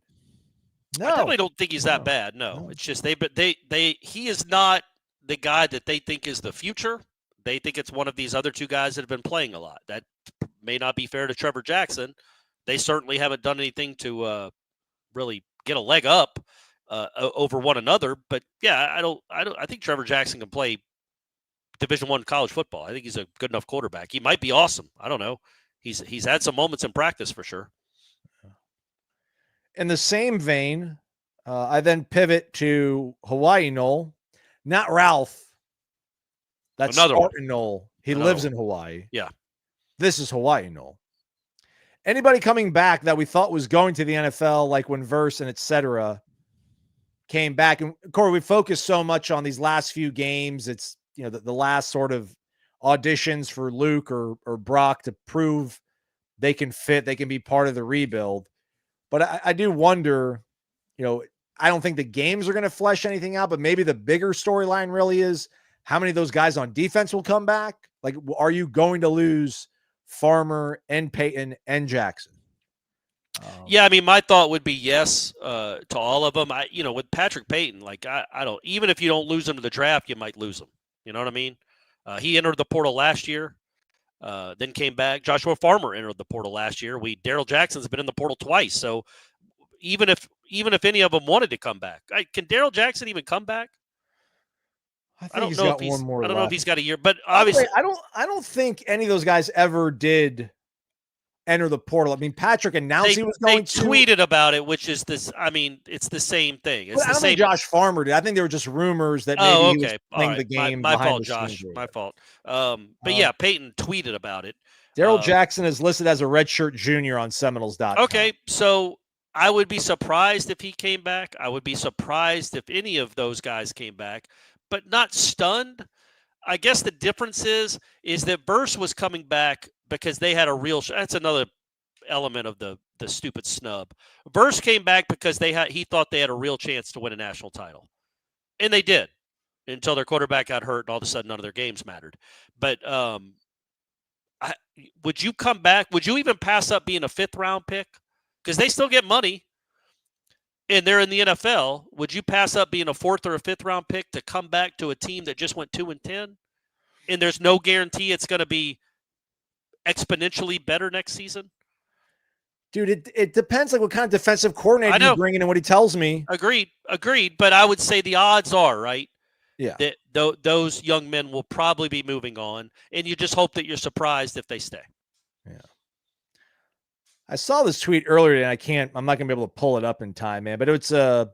No. I definitely don't think he's that bad. No, it's just he is not the guy that they think is the future. They think it's one of these other 2 guys that have been playing a lot. That may not be fair to Trevor Jackson. They certainly haven't done anything to really get a leg up over one another. But yeah, I think Trevor Jackson can play Division I college football. I think he's a good enough quarterback. He might be awesome. I don't know. He's had some moments in practice for sure. In the same vein, I then pivot to Hawaii Nole, not Ralph. That's another Spartan Nole. He lives in Hawaii. Yeah. This is Hawaii Nole. Anybody coming back that we thought was going to the NFL, like when Verse and et cetera came back. And Corey, we focused so much on these last few games. It's, the last sort of auditions for Luke or Brock to prove they can fit, they can be part of the rebuild. But I do wonder, I don't think the games are going to flesh anything out, but maybe the bigger storyline really is how many of those guys on defense will come back. Like, are you going to lose Farmer and Peyton and Jackson? Yeah, I mean, my thought would be yes to all of them. With Patrick Peyton, like I don't, even if you don't lose him to the draft, you might lose him. You know what I mean? He entered the portal last year, then came back. Joshua Farmer entered the portal last year. Daryl Jackson's been in the portal twice. So even if any of them wanted to come back, can Daryl Jackson even come back? I don't know if he's I don't know if he's got a year, but obviously I don't think any of those guys ever did enter the portal. I mean, Patrick announced he was going to. They tweeted about it, which is this. I mean, it's the same thing. It's I don't think Josh Farmer did. I think they were just rumors that maybe he was playing the game. My fault, Josh. My fault. But yeah, Peyton tweeted about it. Daryl Jackson is listed as a redshirt junior on Seminoles.com. Okay, so I would be surprised if he came back. I would be surprised if any of those guys came back, but not stunned. I guess the difference is that Verse was coming back because they had a real that's another element of the stupid snub. Verse came back because he thought they had a real chance to win a national title. And they did until their quarterback got hurt and all of a sudden none of their games mattered. But would you come back? Would you even pass up being a 5th round pick? Because they still get money and they're in the NFL. Would you pass up being a 4th or a 5th round pick to come back to a team that just went 2-10? And there's no guarantee it's going to be exponentially better next season? Dude, it depends like what kind of defensive coordinator you bring in and what he tells me. Agreed. But I would say the odds are, right, that those young men will probably be moving on, and you just hope that you're surprised if they stay. Yeah. I saw this tweet earlier, and I'm not going to be able to pull it up in time, man, but it's the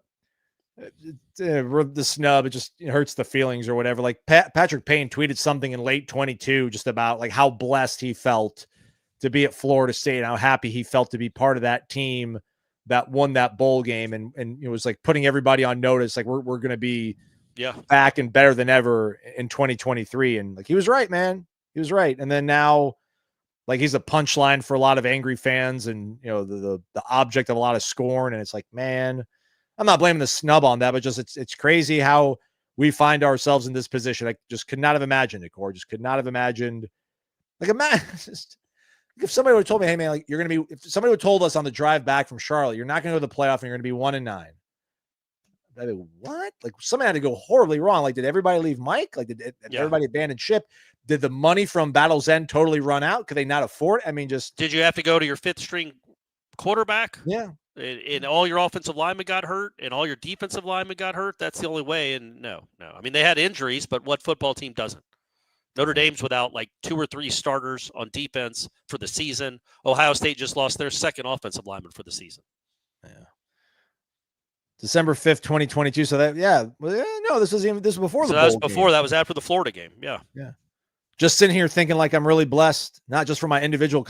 snub. It just hurts the feelings or whatever. Like Patrick Payne tweeted something in late 22 just about like how blessed he felt to be at Florida State and how happy he felt to be part of that team that won that bowl game. And it was like putting everybody on notice. Like we're going to be back and better than ever in 2023. And like, he was right, man. He was right. And then now like he's a punchline for a lot of angry fans and, the object of a lot of scorn. And it's like, man, I'm not blaming the snub on that, but just it's crazy how we find ourselves in this position. I just could not have imagined it, Corey. Just could not have imagined. Like, if somebody would have told me, hey, man, like if somebody would have told us on the drive back from Charlotte, you're not going to go to the playoff and you're going to be 1-9. I'd be, what? Like, something had to go horribly wrong. Like, did everybody leave Mike? Like, did everybody abandon ship? Did the money from Battle's End totally run out? Could they not afford it? I mean, did you have to go to your 5th string quarterback? Yeah. And all your offensive linemen got hurt and all your defensive linemen got hurt. That's the only way. And no. I mean, they had injuries, but what football team doesn't? Notre Dame's without like 2 or 3 starters on defense for the season. Ohio State just lost their 2nd offensive lineman for the season. Yeah. December 5th, 2022. So this was before the bowl that was before game. That was after the Florida game. Yeah. Just sitting here thinking like I'm really blessed, not just for my individual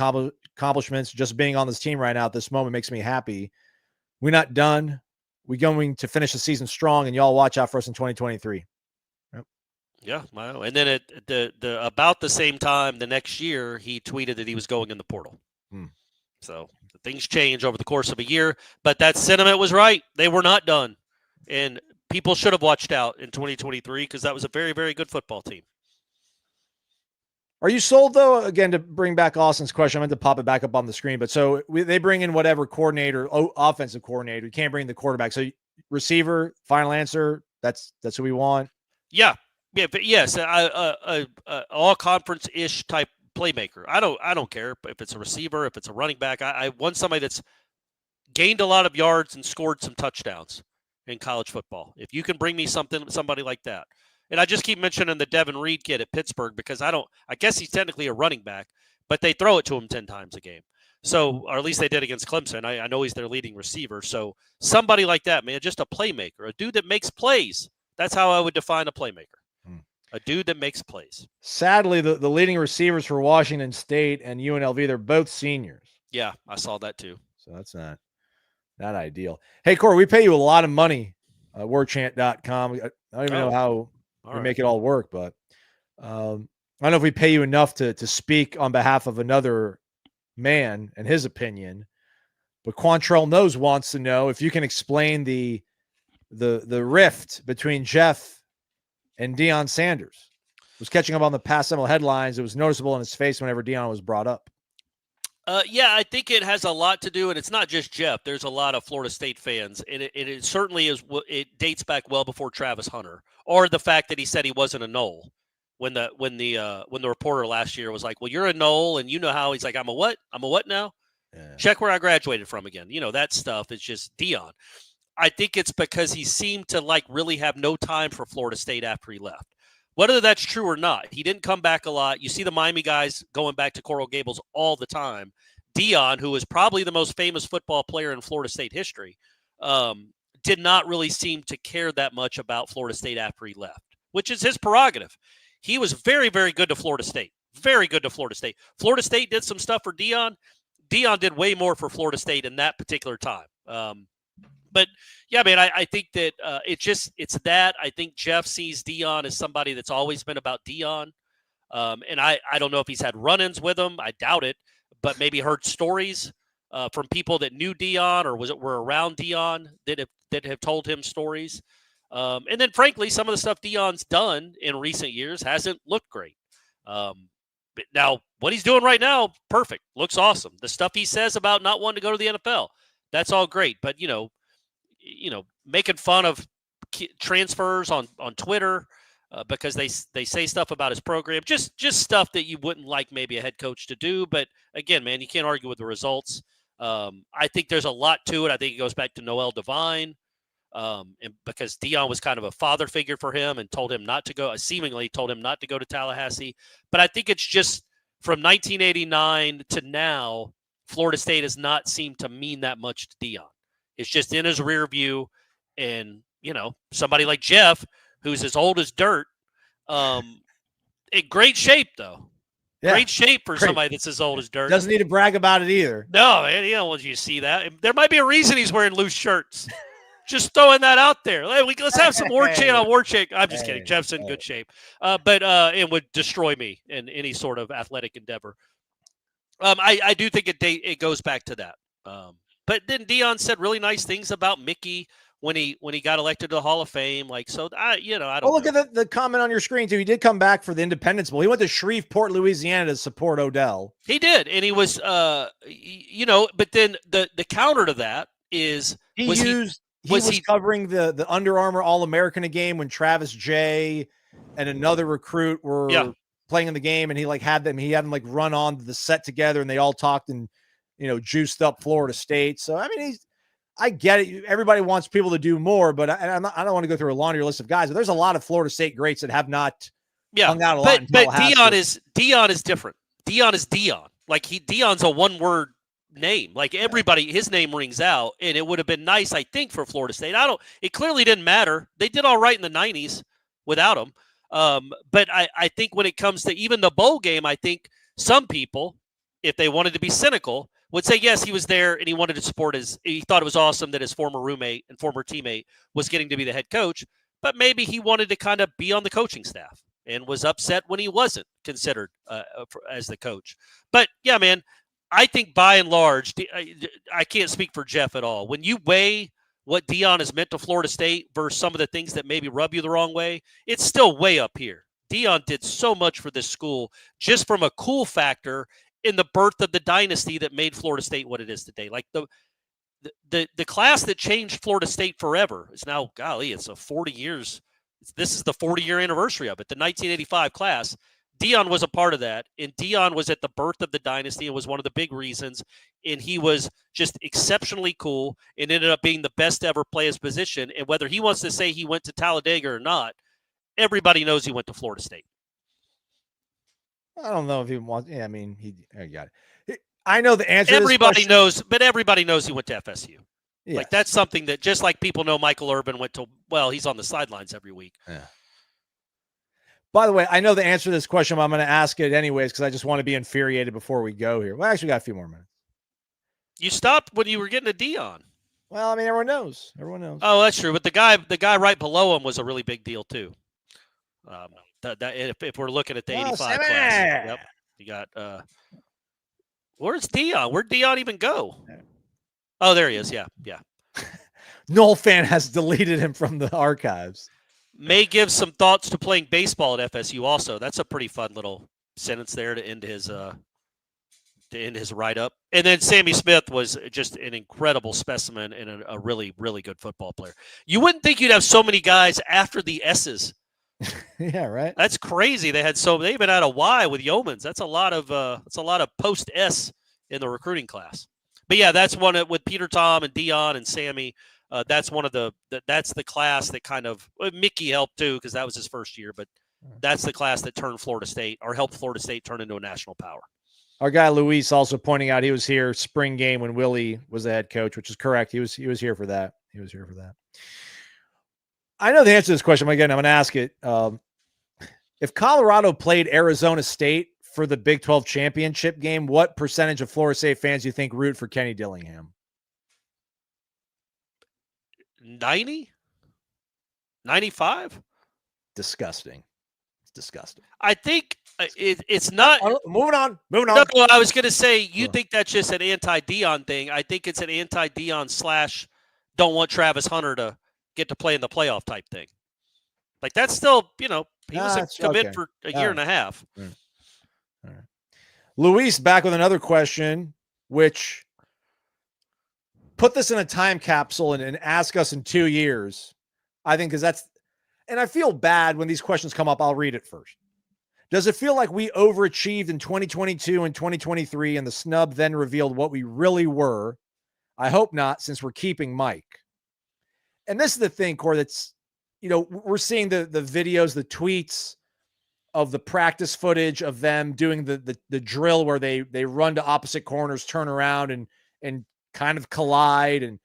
accomplishments, just being on this team right now at this moment makes me happy. We're not done. We're going to finish the season strong, and y'all watch out for us in 2023. Yep. Yeah, and then at the about the same time the next year, he tweeted that he was going in the portal. So things change over the course of a year, but that sentiment was right. They were not done, and people should have watched out in 2023 because that was a very, very good football team. Are you sold, though? Again, to bring back Austin's question, I meant to pop it back up on the screen. But so they bring in whatever offensive coordinator. You can't bring the quarterback. So receiver, final answer. That's who we want. Yeah. But yes, all conference ish type playmaker. I don't care if it's a receiver, if it's a running back. I want somebody that's gained a lot of yards and scored some touchdowns in college football. If you can bring me somebody like that. And I just keep mentioning the Devin Reed kid at Pittsburgh because I guess he's technically a running back, but they throw it to him 10 times a game. So, or at least they did against Clemson. I know he's their leading receiver. So somebody like that, man, just a playmaker, a dude that makes plays. That's how I would define a playmaker. A dude that makes plays. Sadly, the leading receivers for Washington State and UNLV, they're both seniors. Yeah, I saw that too. So that's not ideal. Hey, Corey, we pay you a lot of money at warchant.com. I don't even know how we make it all work, but I don't know if we pay you enough to speak on behalf of another man and his opinion. But Quantrell Knows wants to know if you can explain the rift between Jeff and Deion Sanders. Was catching up on the past several headlines. It was noticeable in his face whenever Deion was brought up. Yeah, I think it has a lot to do, and it's not just Jeff. There's a lot of Florida State fans, and it certainly is. It dates back well before Travis Hunter, or the fact that he said he wasn't a Nole. when the reporter last year was like, well, you're a Nole, and you know how he's like, I'm a what? I'm a what now? Yeah. Check where I graduated from again. That stuff is just Deion. I think it's because he seemed to like really have no time for Florida State after he left. Whether that's true or not, he didn't come back a lot. You see the Miami guys going back to Coral Gables all the time. Deion, who is probably the most famous football player in Florida State history, did not really seem to care that much about Florida State after he left, which is his prerogative. He was very, very good to Florida State. Very good to Florida State. Florida State did some stuff for Deion. Deion did way more for Florida State in that particular time. But yeah, man, I think that it's that. I think Jeff sees Deion as somebody that's always been about Deion. And I don't know if he's had run-ins with him. I doubt it, but maybe heard stories from people that knew Deion or were around Deion that have told him stories. And then, frankly, some of the stuff Deion's done in recent years hasn't looked great. But now, what he's doing right now, perfect. Looks awesome. The stuff he says about not wanting to go to the NFL, that's all great. But, making fun of transfers on Twitter because they say stuff about his program, just stuff that you wouldn't like maybe a head coach to do. But, again, man, you can't argue with the results. I think there's a lot to it. I think it goes back to Noel Devine. And because Deion was kind of a father figure for him and seemingly told him not to go to Tallahassee. But I think it's just from 1989 to now, Florida State has not seemed to mean that much to Deion. It's just in his rear view. And, somebody like Jeff, who's as old as dirt, in great shape, though. Yeah, great shape for somebody that's as old as dirt. Doesn't need to brag about it either. No, man, you see that. There might be a reason he's wearing loose shirts. Just throwing that out there. Let's have some Warchant on Warchant. I'm just kidding. Jeff's in good shape. But it would destroy me in any sort of athletic endeavor. I do think it goes back to that. But then Deion said really nice things about Mycah when he got elected to the Hall of Fame. I don't know. Look at the comment on your screen, too. He did come back for the Independence Bowl. He went to Shreveport, Louisiana to support Odell. He did. And he was, but then the counter to that is he was covering the Under Armour All-American game when Travis Jay and another recruit were playing in the game, and he had them run on the set together, and they all talked and juiced up Florida State. So I mean, I get it. Everybody wants people to do more, but I don't want to go through a laundry list of guys. But there's a lot of Florida State greats that have not hung out a lot. But Deion is different. Deion is Deion. Deion's a one-word name. Everybody, his name rings out, and it would have been nice, I think, for Florida State. It clearly didn't matter. They did all right in the 90s without him. But I think when it comes to even the bowl game, I think some people, if they wanted to be cynical, would say, yes, he was there and he wanted to support he thought it was awesome that his former roommate and former teammate was getting to be the head coach, but maybe he wanted to kind of be on the coaching staff and was upset when he wasn't considered as the coach. But yeah, man, I think by and large, I can't speak for Jeff at all. When you weigh what Deion has meant to Florida State versus some of the things that maybe rub you the wrong way, it's still way up here. Deion did so much for this school just from a cool factor in the birth of the dynasty that made Florida State what it is today. The class that changed Florida State forever is now, it's 40 years. This is the 40-year anniversary of it. The 1985 class. Deion was a part of that, and Deion was at the birth of the dynasty and was one of the big reasons, and he was just exceptionally cool and ended up being the best to ever play his position. And whether he wants to say he went to Talladega or not, everybody knows he went to Florida State. I don't know if he wants. Yeah, I mean, I got it. I know the answer. Everybody knows, but everybody knows he went to FSU. Yeah. That's something that just like people know Michael Irvin went to. Well, he's on the sidelines every week. Yeah. By the way, I know the answer to this question, but I'm going to ask it anyways because I just want to be infuriated before we go here. Well, actually, we got a few more minutes. You stopped when you were getting a Deion. Well, I mean, everyone knows. Everyone knows. Oh, that's true. But the guy right below him was a really big deal too. If we're looking at the 85 class, yep, you got. Where's Deion? Where'd Deion even go? Oh, there he is. Yeah. Nole fan has deleted him from the archives. May give some thoughts to playing baseball at FSU. Also, that's a pretty fun little sentence there to end his write-up. And then Sammy Smith was just an incredible specimen and a really, really good football player. You wouldn't think you'd have so many guys after the S's Yeah, right. That's crazy. They've been at a Y with Yeomans. That's a lot of post S in the recruiting class. But yeah, that's one with Peter Tom and Deion and Sammy. That's one of that's the class that kind of Mickey helped too because that was his first year. But that's the class that turned Florida State or helped Florida State turn into a national power. Our guy Luis also pointing out he was here spring game when Willie was the head coach, which is correct. He was here for that. He was here for that. I know the answer to this question. Again, I'm going to ask it. If Colorado played Arizona State for the Big 12 championship game, what percentage of Florida State fans do you think root for Kenny Dillingham? 90? 95? Disgusting. It's disgusting. I think it's not. Moving on. No, I was going to say, you think that's just an anti-Deion thing. I think it's an anti-Deion / don't want Travis Hunter to get to play in the playoff type thing. Like, that's still, he was a commit for a year and a half. All right. Luis back with another question, which put this in a time capsule and ask us in 2 years. I think because and I feel bad when these questions come up. I'll read it first. Does it feel like we overachieved in 2022 and 2023 and the snub then revealed what we really were? I hope not, since we're keeping Mike. And this is the thing, Corey, that's, we're seeing the videos, the tweets of the practice footage of them doing the drill where they run to opposite corners, turn around and kind of collide. And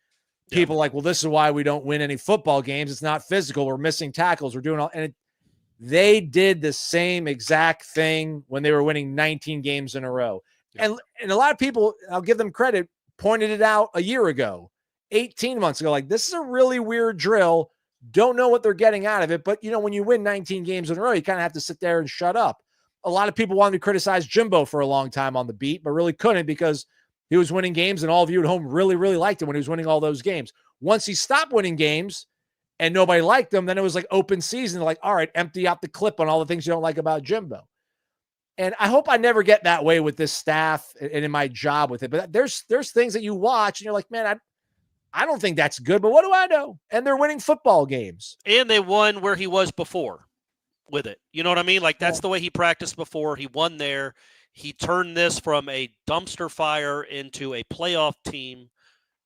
people like, well, this is why we don't win any football games. It's not physical. We're missing tackles. We're doing all, and they did the same exact thing when they were winning 19 games in a row. Yeah. And a lot of people, I'll give them credit, pointed it out a year ago, 18 months ago. Like, this is a really weird drill. Don't know what they're getting out of it. But, when you win 19 games in a row, you kind of have to sit there and shut up. A lot of people wanted to criticize Jimbo for a long time on the beat, but really couldn't because he was winning games and all of you at home really, really liked him when he was winning all those games. Once he stopped winning games and nobody liked him, then it was like open season. Like, all right, empty out the clip on all the things you don't like about Jimbo. And I hope I never get that way with this staff and in my job with it. But there's things that you watch and you're like, man, I don't think that's good, but what do I know? And they're winning football games. And they won where he was before with it. You know what I mean? Like, that's the way he practiced before. He won there. He turned this from a dumpster fire into a playoff team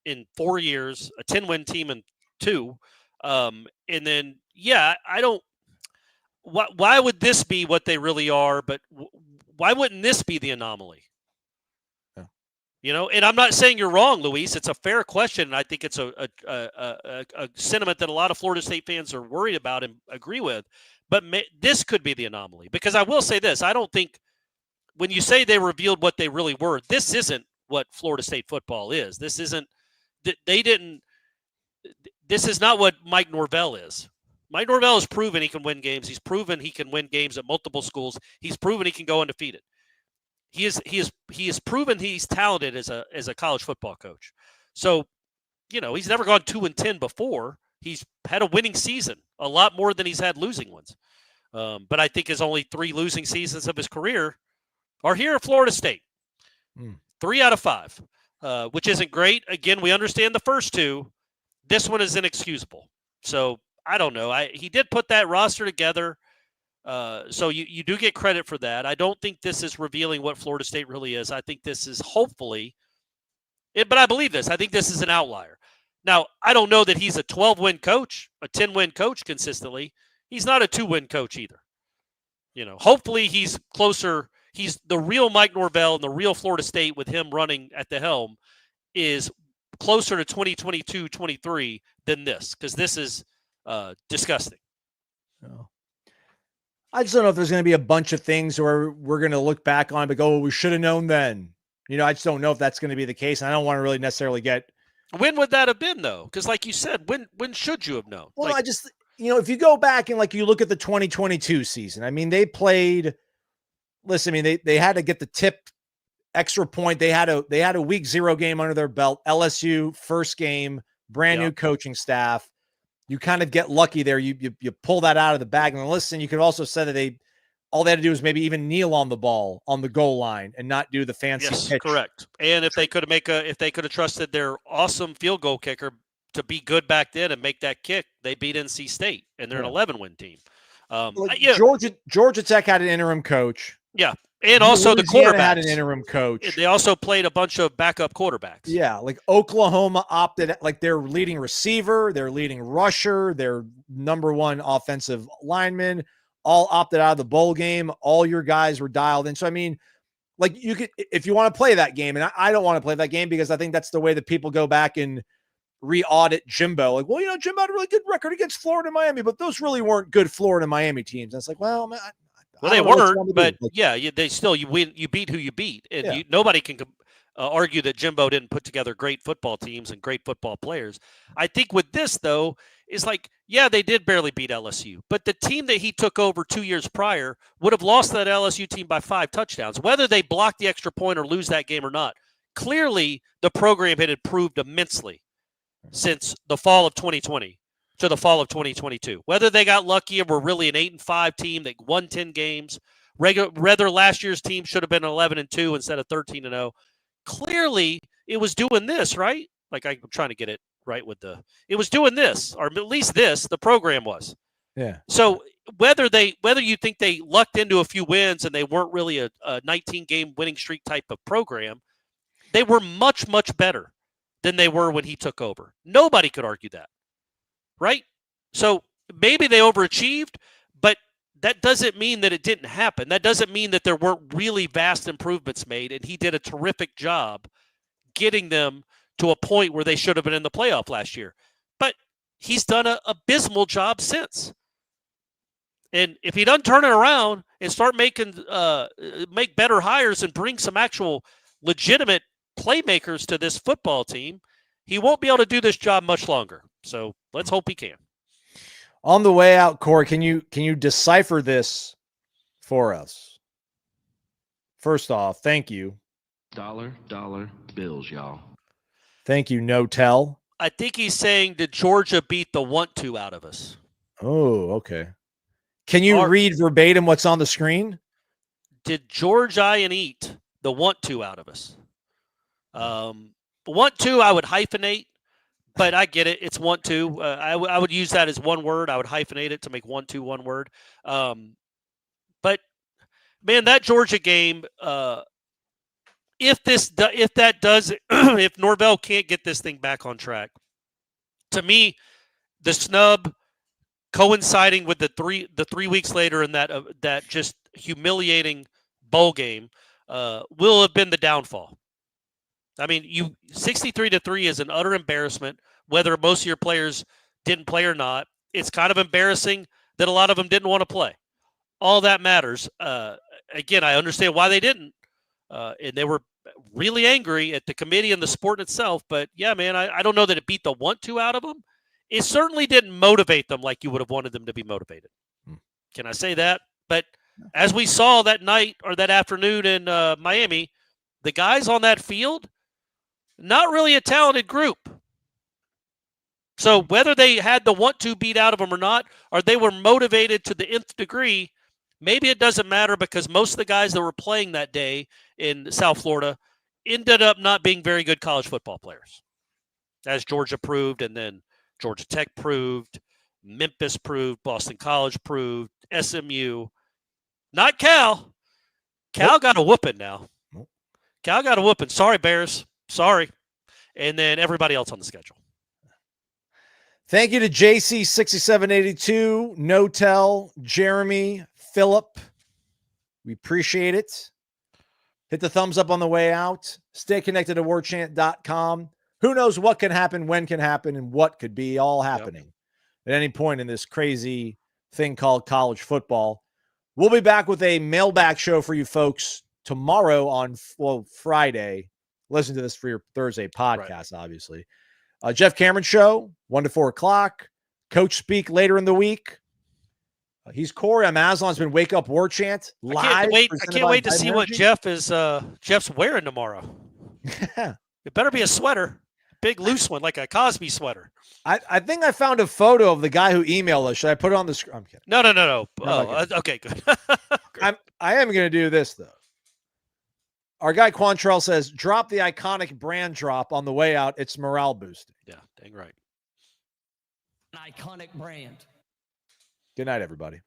in 4 years, a 10-win team in 2. And then, I don't – why would this be what they really are? But why wouldn't this be the anomaly? And I'm not saying you're wrong, Luis. It's a fair question, and I think it's a sentiment that a lot of Florida State fans are worried about and agree with. But this could be the anomaly, because I will say this. I don't think when you say they revealed what they really were, this isn't what Florida State football is. This isn't – this is not what Mike Norvell is. Mike Norvell has proven he can win games. He's proven he can win games at multiple schools. He's proven he can go undefeated. He is proven he's talented as a college football coach. So, he's never gone 2-10 before. He's had a winning season, a lot more than he's had losing ones. But I think his only 3 losing seasons of his career are here at Florida State. 3 out of 5, which isn't great. Again, we understand the first 2. This one is inexcusable. So I don't know. He did put that roster together. So you do get credit for that. I don't think this is revealing what Florida State really is. I think this is hopefully – but I believe this. I think this is an outlier. Now, I don't know that he's a 12-win coach, a 10-win coach consistently. He's not a 2-win coach either. Hopefully he's closer. He's the real Mike Norvell and the real Florida State with him running at the helm is closer to 2022-23 than this, because this is disgusting. Oh. I just don't know if there's going to be a bunch of things where we're going to look back on it and go, well, we should have known then. I just don't know if that's going to be the case. And I don't want to really necessarily get. When would that have been, though? Because like you said, when should you have known? Well, I just, if you go back and you look at the 2022 season, they played, they had to get the tip extra point. They had a week 0 game under their belt. LSU first game, brand new coaching staff. You kind of get lucky there. You pull that out of the bag. And listen, you could also say that all they had to do was maybe even kneel on the ball on the goal line and not do the fancy pitch. Correct. And if they could have trusted their awesome field goal kicker to be good back then and make that kick, they beat NC State and they're an 11-win team. Yeah, Georgia Tech had an interim coach. yeah, and also the Louisiana quarterbacks had an interim coach. They also played a bunch of backup quarterbacks. Yeah, like Oklahoma opted, like their leading receiver, their leading rusher, their number one offensive lineman, all opted out of the bowl game. All your guys were dialed in. So, I mean, like you could, if you want to play that game, and I don't want to play that game because I think that's the way that people go back and re-audit Jimbo. Like, well, Jimbo had a really good record against Florida and Miami, but those really weren't good Florida and Miami teams. And it's like, well, man, they weren't, but yeah, they still you win. You beat who you beat, and nobody can argue that Jimbo didn't put together great football teams and great football players. I think with this though is like, yeah, they did barely beat LSU, but the team that he took over 2 years prior would have lost that LSU team by 5 touchdowns, whether they block the extra point or lose that game or not. Clearly, the program had improved immensely since the fall of 2020 to the fall of 2022. Whether they got lucky and were really an 8-5 team that won 10 games, whether last year's team should have been 11-2 instead of 13-0. Clearly, it was doing this, right? Like I'm trying to get it right with it was doing this, or at least the program was. Yeah. So whether you think they lucked into a few wins and they weren't really a 19-game winning streak type of program, they were much, much better than they were when he took over. Nobody could argue that, right? So maybe they overachieved, but that doesn't mean that it didn't happen. That doesn't mean that there weren't really vast improvements made, and he did a terrific job getting them to a point where they should have been in the playoff last year. But he's done an abysmal job since. And if he doesn't turn it around and start make better hires and bring some actual legitimate playmakers to this football team, he won't be able to do this job much longer. So let's hope he can. On the way out, Corey, can you decipher this for us? First off, thank you. Dollar bills, y'all. Thank you, No Tell. I think he's saying, did Georgia beat the want to out of us? Oh, okay. Can you read verbatim what's on the screen? Did George Iron eat the want to out of us? Want to, I would hyphenate, but I get it. It's want to. I would use that as one word. I would hyphenate it to make want to one word. But man, that Georgia game, if Norvell can't get this thing back on track, to me, the snub coinciding with the 3 weeks later in that just humiliating bowl game will have been the downfall. I mean, 63-3 is an utter embarrassment, whether most of your players didn't play or not. It's kind of embarrassing that a lot of them didn't want to play. All that matters. Again, I understand why they didn't. And they were really angry at the committee and the sport itself. But, yeah, man, I don't know that it beat the want to out of them. It certainly didn't motivate them like you would have wanted them to be motivated. Can I say that? But as we saw that night or that afternoon in Miami, the guys on that field, not really a talented group. So whether they had the want to beat out of them or not, or they were motivated to the nth degree, maybe it doesn't matter because most of the guys that were playing that day in South Florida ended up not being very good college football players, as Georgia proved, and then Georgia Tech proved, Memphis proved, Boston College proved, SMU. Not Cal. Cal got a whooping now. Cal got a whooping. Sorry, Bears. Sorry. And then everybody else on the schedule. Thank you to JC6782, No Tell, Jeremy, Philip. We appreciate it. Hit the thumbs up on the way out. Stay connected to warchant.com. Who knows what can happen, when can happen, and what could be all happening at any point in this crazy thing called college football. We'll be back with a mailbag show for you folks tomorrow on Friday. Listen to this for your Thursday podcast, obviously. Jeff Cameron Show, 1 to 4 o'clock. Coach Speak later in the week. He's Corey. I'm Aslan's been Wake Up Warchant live. I can't wait to see what Jeff's wearing tomorrow. It better be a sweater. Big loose one, like a Cosby sweater. I think I found a photo of the guy who emailed us. Should I put it on the screen? I'm kidding. No. Okay, good. I am going to do this, though. Our guy Quantrell says, drop the iconic brand drop on the way out. It's morale boosting. Yeah, dang right. An iconic brand. Good night, everybody.